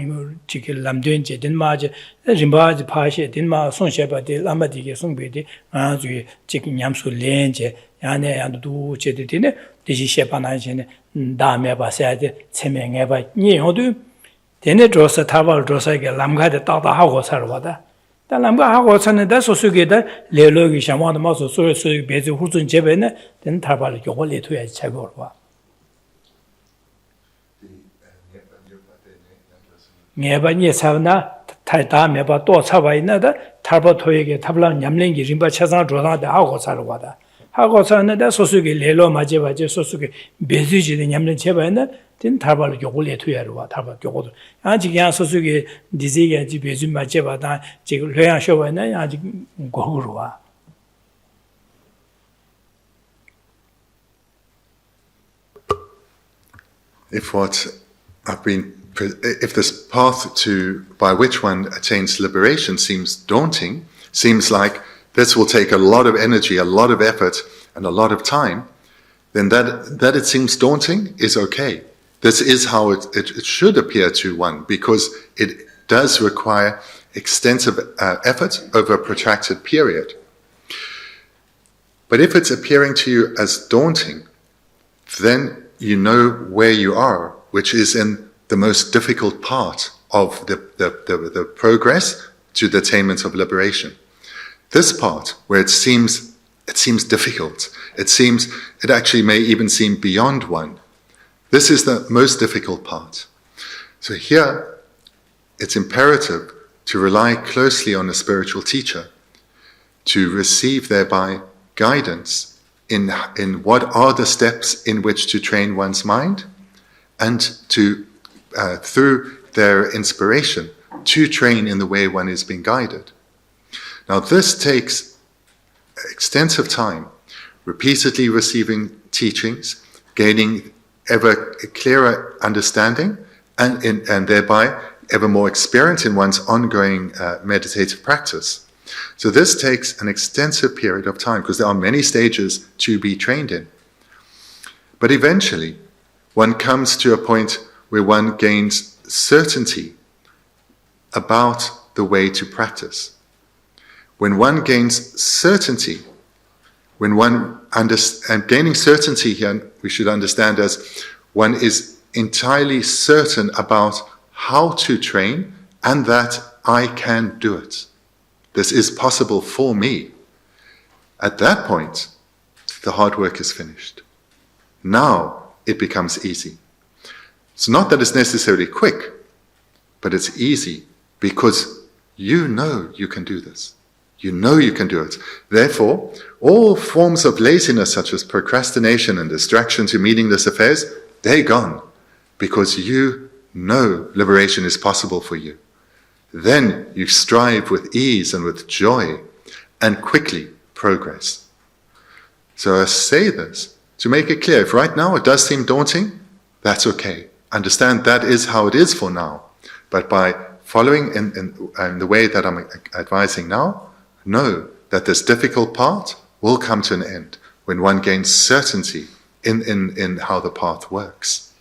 jik lamduen che din maa je rimba ji paa she din maa song sheba di lamba di ki song pe di nga zo jik nyamsu len che yane yandu du che di dine di shi sheba na che da me ba sa de tseme nge ba nye yodu Dene drosa tabal drosa ke lamga de tata hago sarwada. Da lamga hago sane da sosuge da lelo gi shama da maso so bezi huzun jebe ne den tabal yogo le tuya chagorwa. Ngeba nye savna ta meba to chaba ina da tarba toyege tabla nyamlengi rimba chasang drosa da hago sarwada. Hago sane da sosuge lelo majeba je sosuge bezi ji de nyamlen cheba ina 된 탈발 요구를 해투야로와 탈발 요구도 아직 그냥 소수게 디제게 지 배준 맞게 받아 지금 뢰양 쇼바는 아직 고구로와 if this path by which one attains liberation seems daunting, seems like this will take a lot of energy, a lot of effort, and a lot of time, then that it seems daunting is okay. This is how it should appear to one, because it does require extensive effort over a protracted period. But if it's appearing to you as daunting, then you know where you are, which is in the most difficult part of the progress to the attainment of liberation. This part, where it seems difficult, it actually may even seem beyond one. This is the most difficult part. So here, it's imperative to rely closely on a spiritual teacher, to receive thereby guidance in what are the steps in which to train one's mind, and to, through their inspiration, to train in the way one is being guided. Now this takes extensive time, repeatedly receiving teachings, gaining ever clearer understanding, and thereby ever more experience in one's ongoing meditative practice. So this takes an extensive period of time, because there are many stages to be trained in. But eventually, one comes to a point where one gains certainty about the way to practice. When one gains certainty, and gaining certainty here, we should understand as one is entirely certain about how to train and that I can do it. This is possible for me. At that point, the hard work is finished. Now it becomes easy. It's not that it's necessarily quick, but it's easy because you know you can do this. You know you can do it. Therefore, all forms of laziness such as procrastination and distraction to meaningless affairs, they're gone because you know liberation is possible for you. Then you strive with ease and with joy and quickly progress. So I say this to make it clear. If right now it does seem daunting, that's okay. Understand that is how it is for now. But by following in the way that I'm advising now, know that this difficult part will come to an end when one gains certainty in how the path works.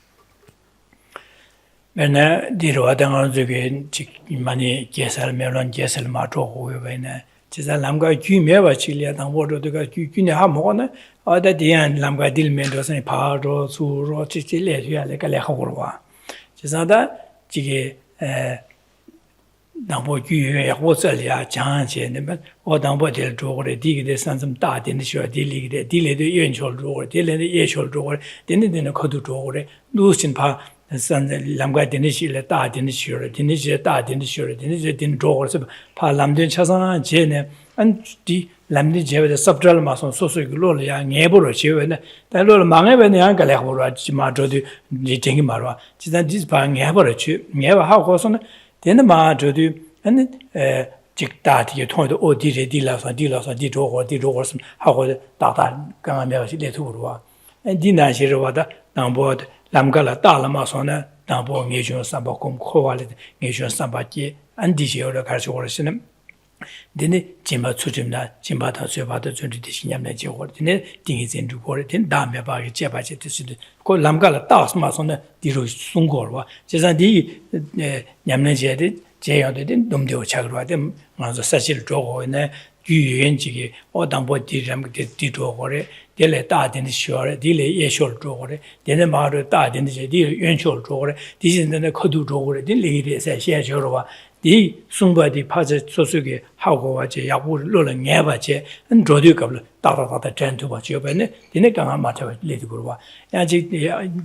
Mena diruadang zuge mani gesal melon gesal ma trogo wena chisa lamga gyu mewa chilia dang wodo de ga gyu ne ha mo na ada dian lamga dil men do sen pa ro su ro chi chi le ya le ka le ha wo wa chisa da jige 당보 규에 호설이야 장한제는 어 당보들 조거래 디게 산좀 다된 쉬어 딜리게 딜레도 연철 조거 딜레도 예철 조거 되는 거도 조거래 누신 파 산 람과 되는 시를 다된 쉬어 되는 시 다된 쉬어 되는 시 되는 조거서 파 람된 차상 제네 안디 람디 제베 섭트럴 마선 소소글로야 녜보로 제베네 달로 망해베네 한가래 보러 지마도디 니팅이 말와 지단 디스파 녜보로 치 녜바 하고서는 되는 마 저도 아니 직다디에 통도 어디에 디라서 디조고 하고 다다 강하면서 레토로와 디나시로와다 남보 람가라 달마서나 남보 예준 삼바콤 코발레 예준 삼바기 안디시오를 가르쳐 오르시는 데네 짐바 추짐나 짐바다 쇠바다 준비되 신념내 지고 데네 딩이진 주고를 된 다음에 바게 제바제 뜻이도 그 람가라 따스마서나 디로 송고와 제산디 냠내제데 제여된 놈되어 차그러와데 먼저 사실 조고네 유연지게 어당보디람 디도고래 딜레 따된 쉬어래 딜레 예쇼 조고래 데네 마르 따된 제디 연쇼 조고래 디진데 코두 조고래 딜레이레세 셰셔로와 이 숭바디 파제 소수게 하고 와제 야부 로는 녀바제 저도 갑을 따라따라 전투바 지어베네 디네 강아 맞아 레디고와 야지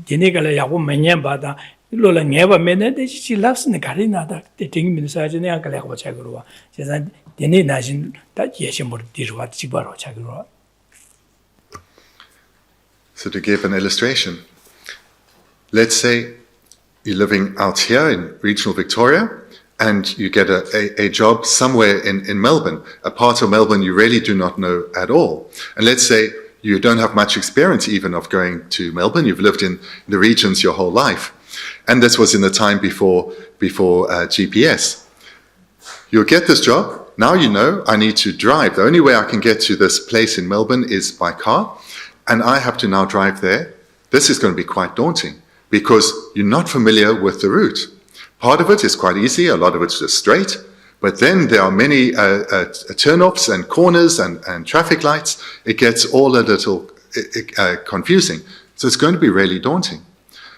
디네가 야부 매년 받아 로는 녀바메네 데시 랍스네 가리나다 데팅민 사제네 아까라고 자그러와 제가 디네 나신 다 예심으로 디르와 지바로 자그러와. So to give an illustration, let's say you're living out here in regional Victoria and you get a job somewhere in Melbourne, a part of Melbourne you really do not know at all. And let's say you don't have much experience even of going to Melbourne, you've lived in the regions your whole life. And this was in the time before GPS. You'll get this job, now you know I need to drive. The only way I can get to this place in Melbourne is by car. And I have to now drive there. This is going to be quite daunting because you're not familiar with the route. Part of it is quite easy, a lot of it's just straight, but then there are many turn-offs and corners and traffic lights. It gets all a little confusing. So it's going to be really daunting.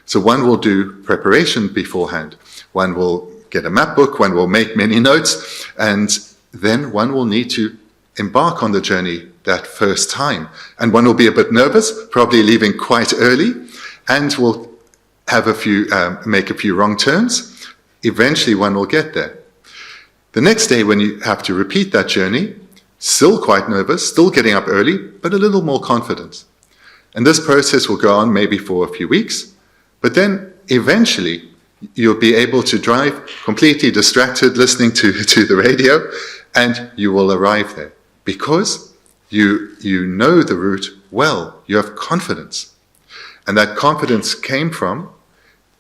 So one will do preparation beforehand. One will get a map book, one will make many notes, and then one will need to embark on the journey that first time. And one will be a bit nervous, probably leaving quite early, and will have make a few wrong turns. Eventually one will get there. The next day when you have to repeat that journey, still quite nervous, still getting up early, but a little more confident. And this process will go on maybe for a few weeks, but then eventually you'll be able to drive completely distracted, listening to the radio, and you will arrive there. Because you know the route well, you have confidence. And that confidence came from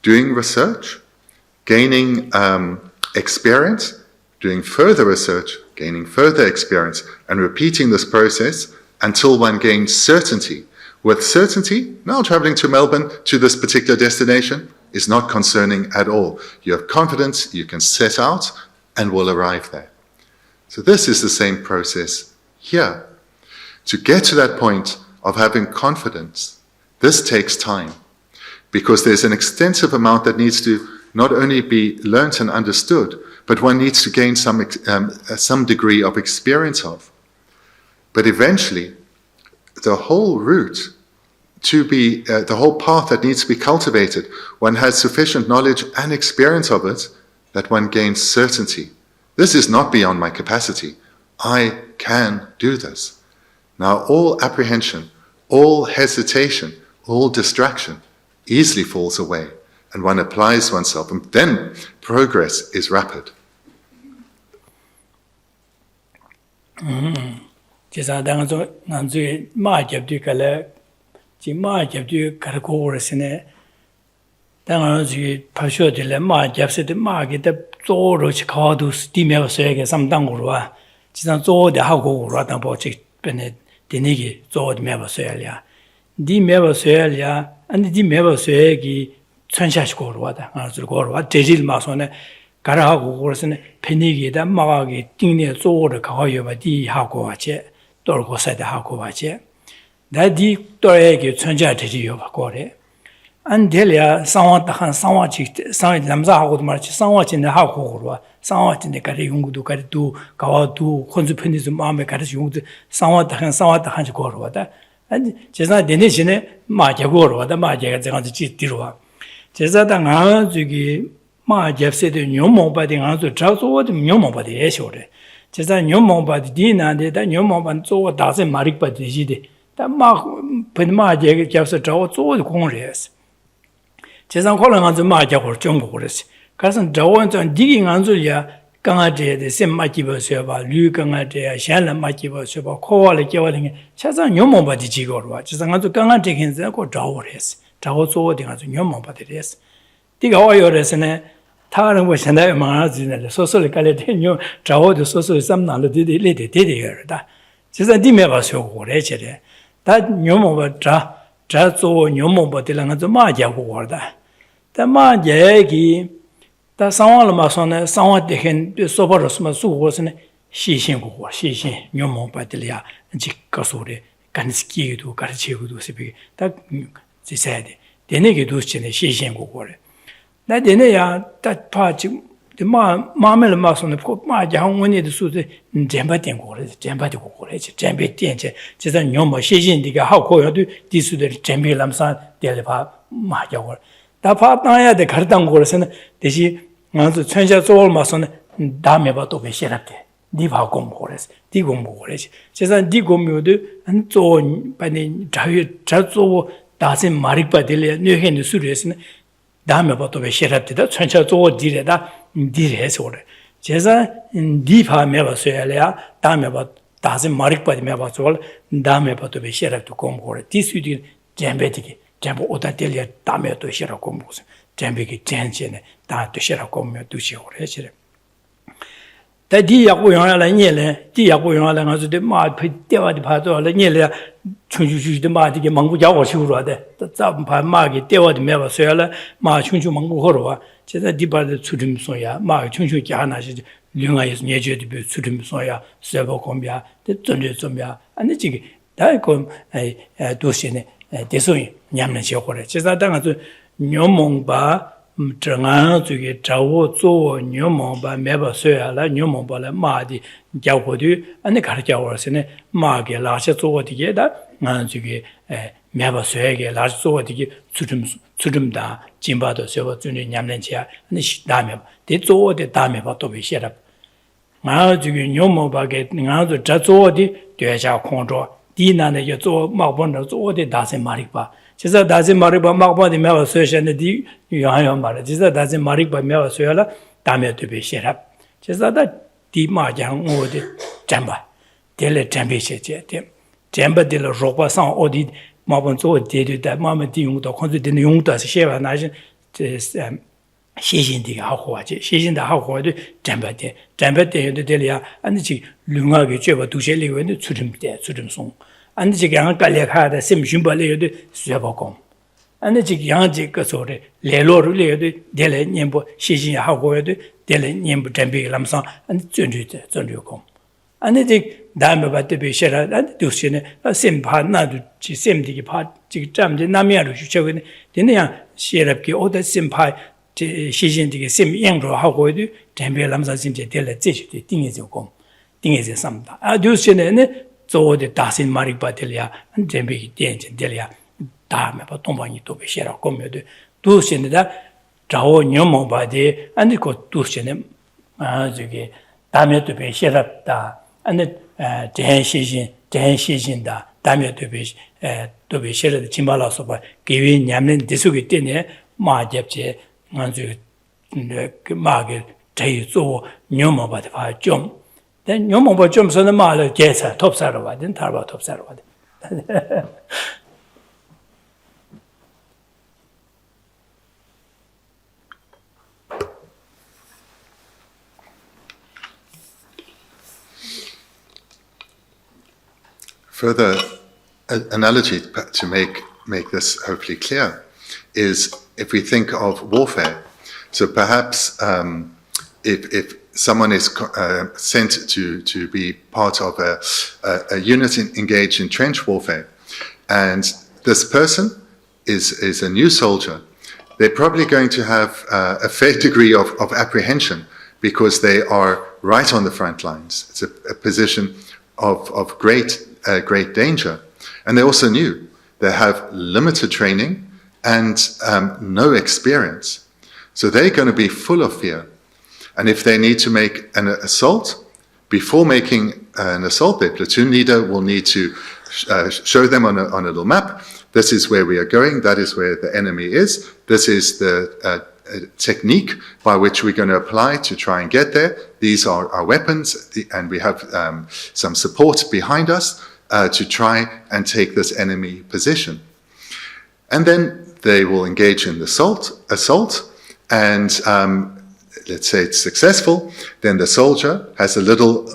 doing research, gaining experience, doing further research, gaining further experience, and repeating this process until one gains certainty. With certainty, now traveling to Melbourne to this particular destination is not concerning at all. You have confidence, you can set out, and will arrive there. So this is the same process here. To get to that point of having confidence, this takes time because there's an extensive amount that needs to not only be learnt and understood, but one needs to gain some degree of experience of. But eventually, the whole route to be, the whole path that needs to be cultivated, one has sufficient knowledge and experience of it that one gains certainty. This is not beyond my capacity. I can do this. Now all apprehension, all hesitation, all distraction easily falls away and one applies oneself and then progress is rapid. Bendigo zod meba soyalia. Di meba soyalia, and di meba soyagi Tsongkhapa gorwada, Anzul gorwa, Dejil masone, Karahago gorsen, Bendigo, the Magi, Dingnia zod, Kahoyova, di Hakovache, Dorgo said the Hakovache. That di Doregi Tsongkhapa of Gore. 안델이야 상황다한 상황지 상황 남자하고도 말지 상황진에 하고 그러와 상황진에 가리 용구도 가리도 가와도 콘스펜디즈 마음에 가리 용도 상황다한 거로와다 아니 제가 내내신에 마제고 그러와다 마제가 제가 뒤로와 제자당 저기 마제세도 뇽몽바디 안서 자소도 뇽몽바디 예쇼래 제자 뇽몽바디 디나데다 뇽몽반 조 다세 마릭바디지데 다마 벤마제 잡서 저 공례스 제상 콜랑한테 마자고 정보 그랬어. 가서 저원전 디깅 안줄이야 강아지에 셈마기버서 봐. 류강아지야 샹라 마기버서 봐. 코와를 깨워는 차상 요모바디 지거로 와. 제상한테 강아지 괜찮고 저워랬어. 저워 저어디 가서 요모바디랬어. 네가 와요래서네 다른 거 현대 망아지네. 소소를 깔래대요. 저워도 소소 삼나를 되다. 제상 디메 봐서 그래 저래. 다 요모바자 자조 요모바디랑 좀 마자고 와다. 다 얘기 다 상황을 마서네 상황 대hen 소버스마 수고스네 시신고 시신 묘모 받들이야 직거소리 간스키도 가르치고도 세비 다 지세데 되네게도 전에 시신고 거래 나 되네야 다 파지 마음을 마서네 꼭 마장원에도 수도 잼바된 거래 잼바되고 거래 잼베 땡제 제가 묘모 시신디가 하고요도 디수들 잼베람산 될바 마자고 다 파나야 돼 가르당 거라서는 대시 아주 천사 조을 마서는 다음에 봐도 배시랍대 니바 공부를 디 공부를 제가 디 공부도 안조 반에 자조 다신 마릭바들이 뇌현의 수리에서는 다음에 봐도 배시랍대다 천사 조 디래다 디래서 그래 제가 디파 매봐서야 다음에 봐 다신 마릭바디 매봐서 다음에 봐도 배시랍도 공부를 디수디 잼베디기 전부 오다텔리아 다음에 또 시라고 무슨 전비기 전전에 다 도시라고 며 두시고 그래지. 다디야고 용하라 니래 디야고 용하라 가서 마 피대와디 봐도라 니래 충주주도 마디게 망고 자고 시우로데 잡 마기 대와디 매봐서야라 마 충주 망고 걸어와 제가 디바데 추림소야 마 충주 하나시 류가에서 예제디 추림소야 세버 공비야 전제 좀야 아니 지기 다이고 도시네 대소이 냠는 시고래 제가 당아서 뇽몽바 정안 저기 자wo 조 뇽몽바 매버서야라 뇽몽바라 마디 자고도 안에 가르쳐버서네 마게 라셔 조어디게다 저기 매버서에게 라셔 조어디게 주름다 진바도 세워 주는 냠는지야 아니 다음에 대조어데 다음에 봐도 비셔라 마 저기 뇽몽바게 나도 자조어디 되자 공조 디나네 여조 마본도 조어데 다세 마릭바 제가 다시 마릭바 막바디 매와 소셔네 디 요하요 말아 제가 다시 마릭바 매와 소야라 다음에 또 비셔라 제가 디 마장 오데 잠바 델레 잠비셰제 잠바딜 로바상 오디 마본 조 데데다 마마디 용도 콘데는 용도 셰바 나신 시신디가 하고하지 시신다 하고도 잠바데 델이야 아니지 룽하게 죄바 두셰리고는 추름송 아니지 그냥 깔려가다 심심벌레도 쇠보고 아니지 양지 그소리 레로르레도 델레 님보 시신하고도 델레 님보 잠비람상 아니 전주고 아니지 다음에 받대 비셔라 아니 두시네 심파나도 지 셈디기 파 지 잠제 남이야로 주쳐거든 되냐 시럽게 오다 심파 시신디게 심 양로 하고도 잠비람상 심제 델레 제시도 띵해져 삼다 아 두시네 조어데 다신 마릭바텔이야 잼비기 땡젠델이야 다음에 봐 동방이 또 베시라 거면도 두신다 자오 녀모바데 안디고 두신에 저기 다음에 또 베시랍다 안데 대시신다 다음에 또 베시라 짐발아서 봐 기위 냠는 디수기 때네 마접제 아주 그 마게 제조 녀모바데 봐좀 then 녀모바 좀 서는 말을 제사 톱사로 와든 달바 톱사로 와든 Further analogy to make this hopefully clear is if we think of warfare. So perhaps if someone is sent to be part of a unit engaged in trench warfare, and this person is a new soldier, they're probably going to have a fair degree of apprehension because they are right on the front lines. It's a position of great danger. And they're also new. They have limited training and no experience. So they're going to be full of fear. And if they need to make an assault, before making an assault, their platoon leader will need to show them on a little map. This is where we are going. That is where the enemy is. This is the technique by which we're going to apply to try and get there. These are our weapons, and we have some support behind us to try and take this enemy position. And then they will engage in the assault, and let's say it's successful, then the soldier has a little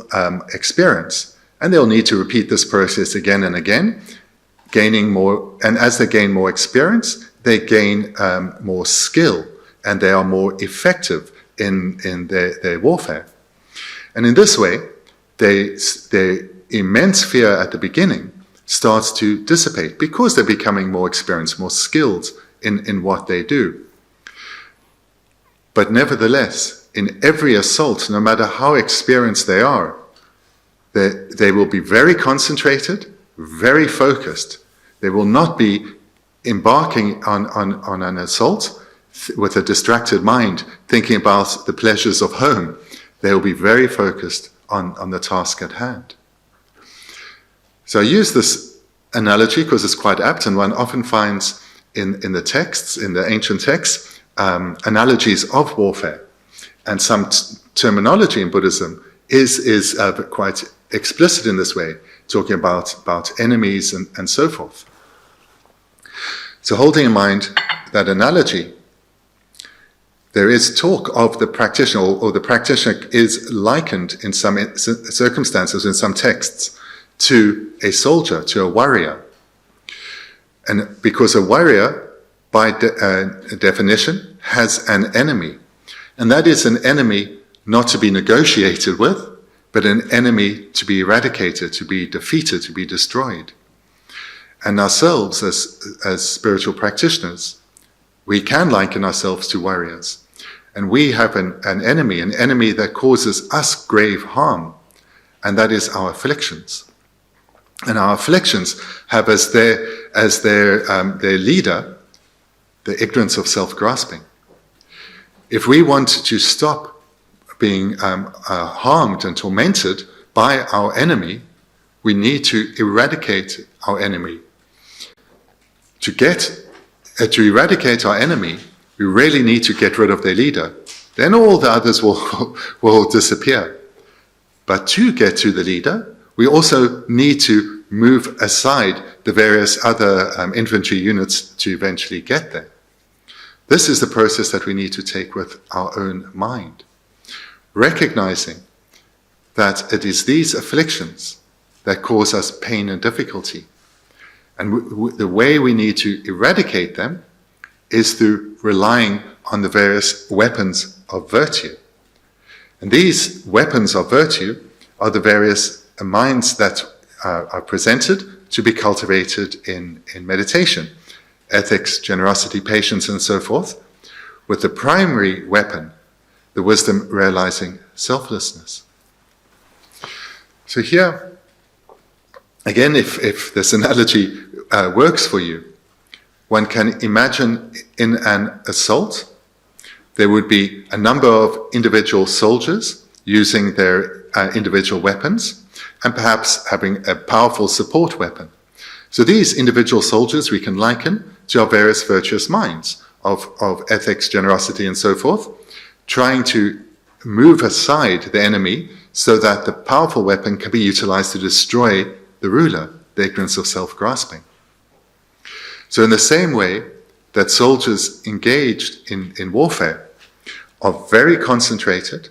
experience, and they'll need to repeat this process again and again, gaining more, and as they gain more experience, they gain more skill, and they are more effective in their warfare. And in this way, their immense fear at the beginning starts to dissipate because they're becoming more experienced, more skilled in what they do. But nevertheless, in every assault, no matter how experienced they are, they will be very concentrated, very focused. They will not be embarking on an assault with a distracted mind, thinking about the pleasures of home. They will be very focused on the task at hand. So I use this analogy because it's quite apt, and one often finds in the texts, in the ancient texts, analogies of warfare. And some terminology in Buddhism is quite explicit in this way, talking about enemies and so forth. So holding in mind that analogy, there is talk of the practitioner, or the practitioner is likened in some circumstances, in some texts, to a soldier, to a warrior. And because a warrior, by definition, has an enemy. And that is an enemy not to be negotiated with, but an enemy to be eradicated, to be defeated, to be destroyed. And ourselves, as spiritual practitioners, we can liken ourselves to warriors. And we have an enemy that causes us grave harm, and that is our afflictions. And our afflictions have as their leader the ignorance of self-grasping. If we want to stop being harmed and tormented by our enemy, we need to eradicate our enemy. To eradicate our enemy, we really need to get rid of their leader. Then all the others will disappear. But to get to the leader, we also need to move aside the various other infantry units to eventually get there. This is the process that we need to take with our own mind, recognizing that it is these afflictions that cause us pain and difficulty. And the way we need to eradicate them is through relying on the various weapons of virtue. And these weapons of virtue are the various minds that are presented to be cultivated in meditation. Ethics, generosity, patience, and so forth, with the primary weapon, the wisdom realizing selflessness. So here, again, if this analogy works for you, one can imagine in an assault, there would be a number of individual soldiers using their individual weapons, and perhaps having a powerful support weapon. So these individual soldiers we can liken to our various virtuous minds of ethics, generosity, and so forth, trying to move aside the enemy so that the powerful weapon can be utilized to destroy the ruler, the ignorance of self-grasping. So in the same way that soldiers engaged in warfare are very concentrated,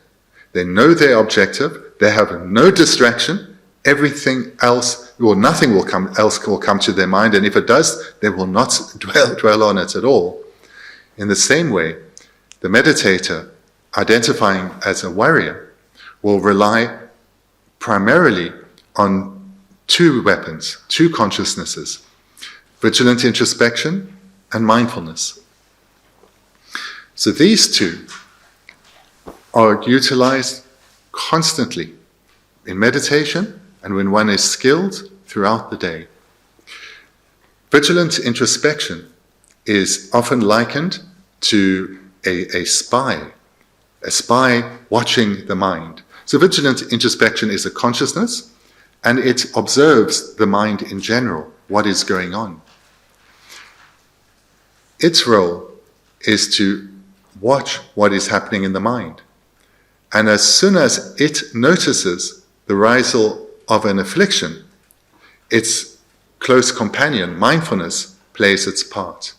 they know their objective, they have no distraction, everything else, or nothing else will come to their mind, and if it does, they will not dwell on it at all. In the same way, the meditator, identifying as a warrior, will rely primarily on two weapons, two consciousnesses: vigilant introspection and mindfulness. So these two are utilized constantly in meditation and when one is skilled throughout the day. Vigilant introspection is often likened to a spy watching the mind. So vigilant introspection is a consciousness, and it observes the mind in general, what is going on. Its role is to watch what is happening in the mind. And as soon as it notices the rise of an affliction, its close companion, mindfulness, plays its part.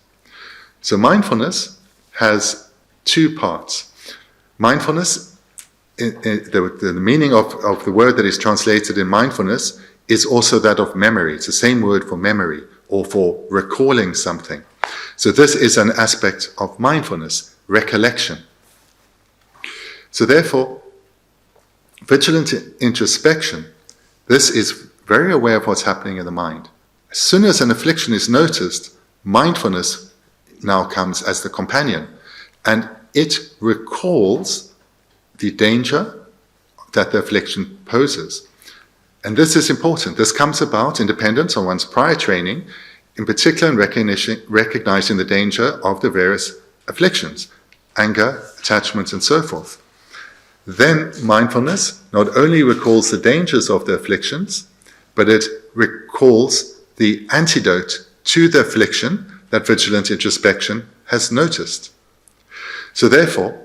So mindfulness has two parts. Mindfulness, the meaning of the word that is translated in mindfulness is also that of memory. It's the same word for memory or for recalling something. So this is an aspect of mindfulness, recollection. So therefore, vigilant introspection, this is very aware of what's happening in the mind. As soon as an affliction is noticed, mindfulness now comes as the companion, and it recalls the danger that the affliction poses. And this is important. This comes about in dependence on one's prior training, in particular in recognizing the danger of the various afflictions, anger, attachment, and so forth. Then mindfulness not only recalls the dangers of the afflictions, but it recalls the antidote to the affliction that vigilant introspection has noticed. So therefore,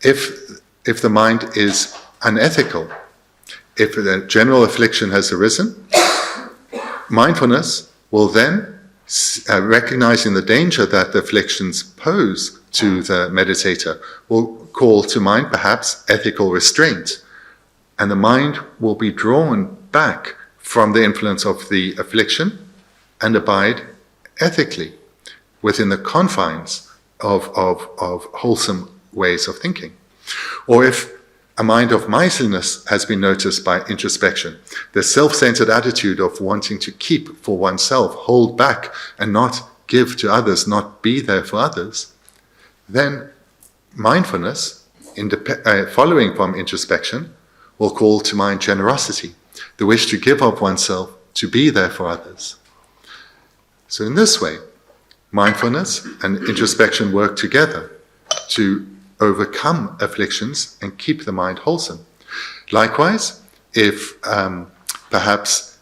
if the mind is unethical, if a general affliction has arisen, mindfulness will then, recognizing the danger that the afflictions pose to the meditator, will call to mind perhaps ethical restraint, and the mind will be drawn back from the influence of the affliction and abide ethically within the confines of wholesome ways of thinking. Or if a mind of miserliness has been noticed by introspection, the self-centered attitude of wanting to keep for oneself, hold back and not give to others, not be there for others, then mindfulness, following from introspection, will call to mind generosity, the wish to give up oneself to be there for others. So in this way, mindfulness and introspection work together to overcome afflictions and keep the mind wholesome. Likewise, if perhaps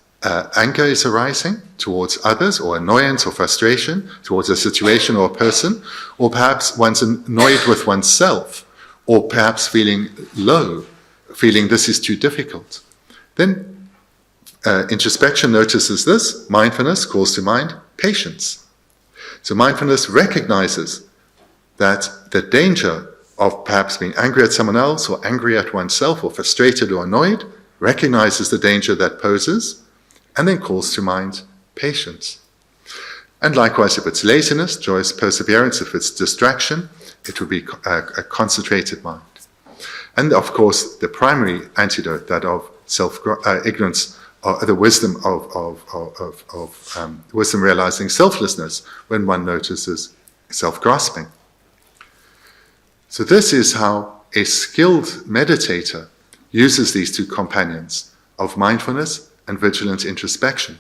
anger is arising towards others, or annoyance or frustration towards a situation or a person, or perhaps one's annoyed with oneself, or perhaps feeling low, feeling this is too difficult, then introspection notices this, mindfulness calls to mind patience. So mindfulness recognizes that the danger of perhaps being angry at someone else, or angry at oneself, or frustrated or annoyed, recognizes the danger that poses, and then calls to mind patience. And likewise, if it's laziness, joyous perseverance. If it's distraction, it will be a concentrated mind. And of course, the primary antidote, that of ignorance, the wisdom of wisdom realizing selflessness, when one notices self-grasping. So this is how a skilled meditator uses these two companions of mindfulness and vigilant introspection.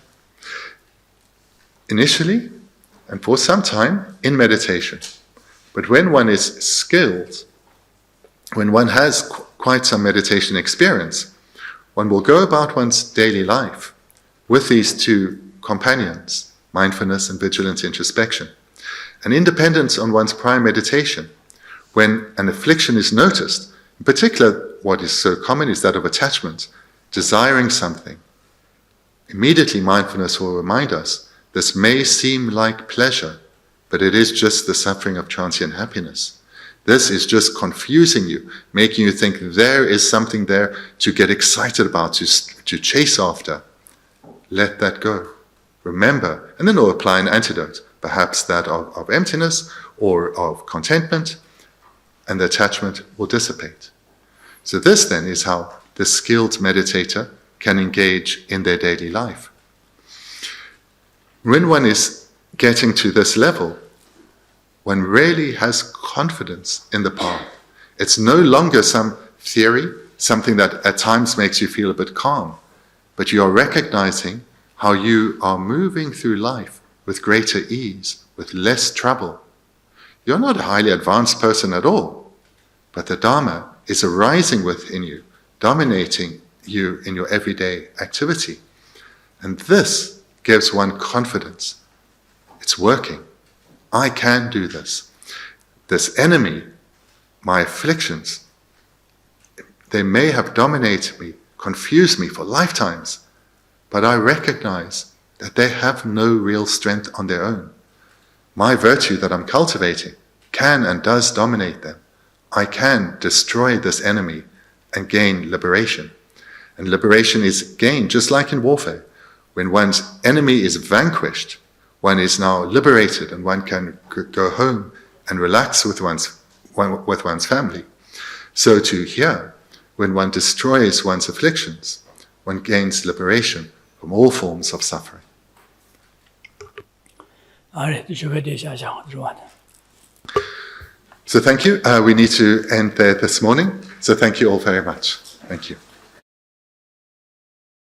Initially, and for some time, in meditation. But when one is skilled, when one has quite some meditation experience, one will go about one's daily life with these two companions, mindfulness and vigilant introspection. And in dependence on one's prior meditation, when an affliction is noticed, in particular, what is so common is that of attachment, desiring something. Immediately, mindfulness will remind us, this may seem like pleasure, but it is just the suffering of transient happiness. This is just confusing you, making you think there is something there to get excited about, to chase after. Let that go. Remember, and then we'll apply an antidote, perhaps that of emptiness or of contentment, and the attachment will dissipate. So this then is how the skilled meditator can engage in their daily life. When one is getting to this level, one really has confidence in the path. It's no longer some theory, something that at times makes you feel a bit calm, but you are recognizing how you are moving through life with greater ease, with less trouble. You're not a highly advanced person at all, but the Dharma is arising within you, dominating you in your everyday activity. And this gives one confidence. It's working. I can do this. This enemy, my afflictions, they may have dominated me, confused me for lifetimes, but I recognize that they have no real strength on their own. My virtue that I'm cultivating can and does dominate them. I can destroy this enemy and gain liberation. And liberation is gained just like in warfare. When one's enemy is vanquished, one is now liberated and one can go home and relax with one's family. So too here, when one destroys one's afflictions, one gains liberation from all forms of suffering. So thank you. We need to end there this morning. So thank you all very much. Thank you.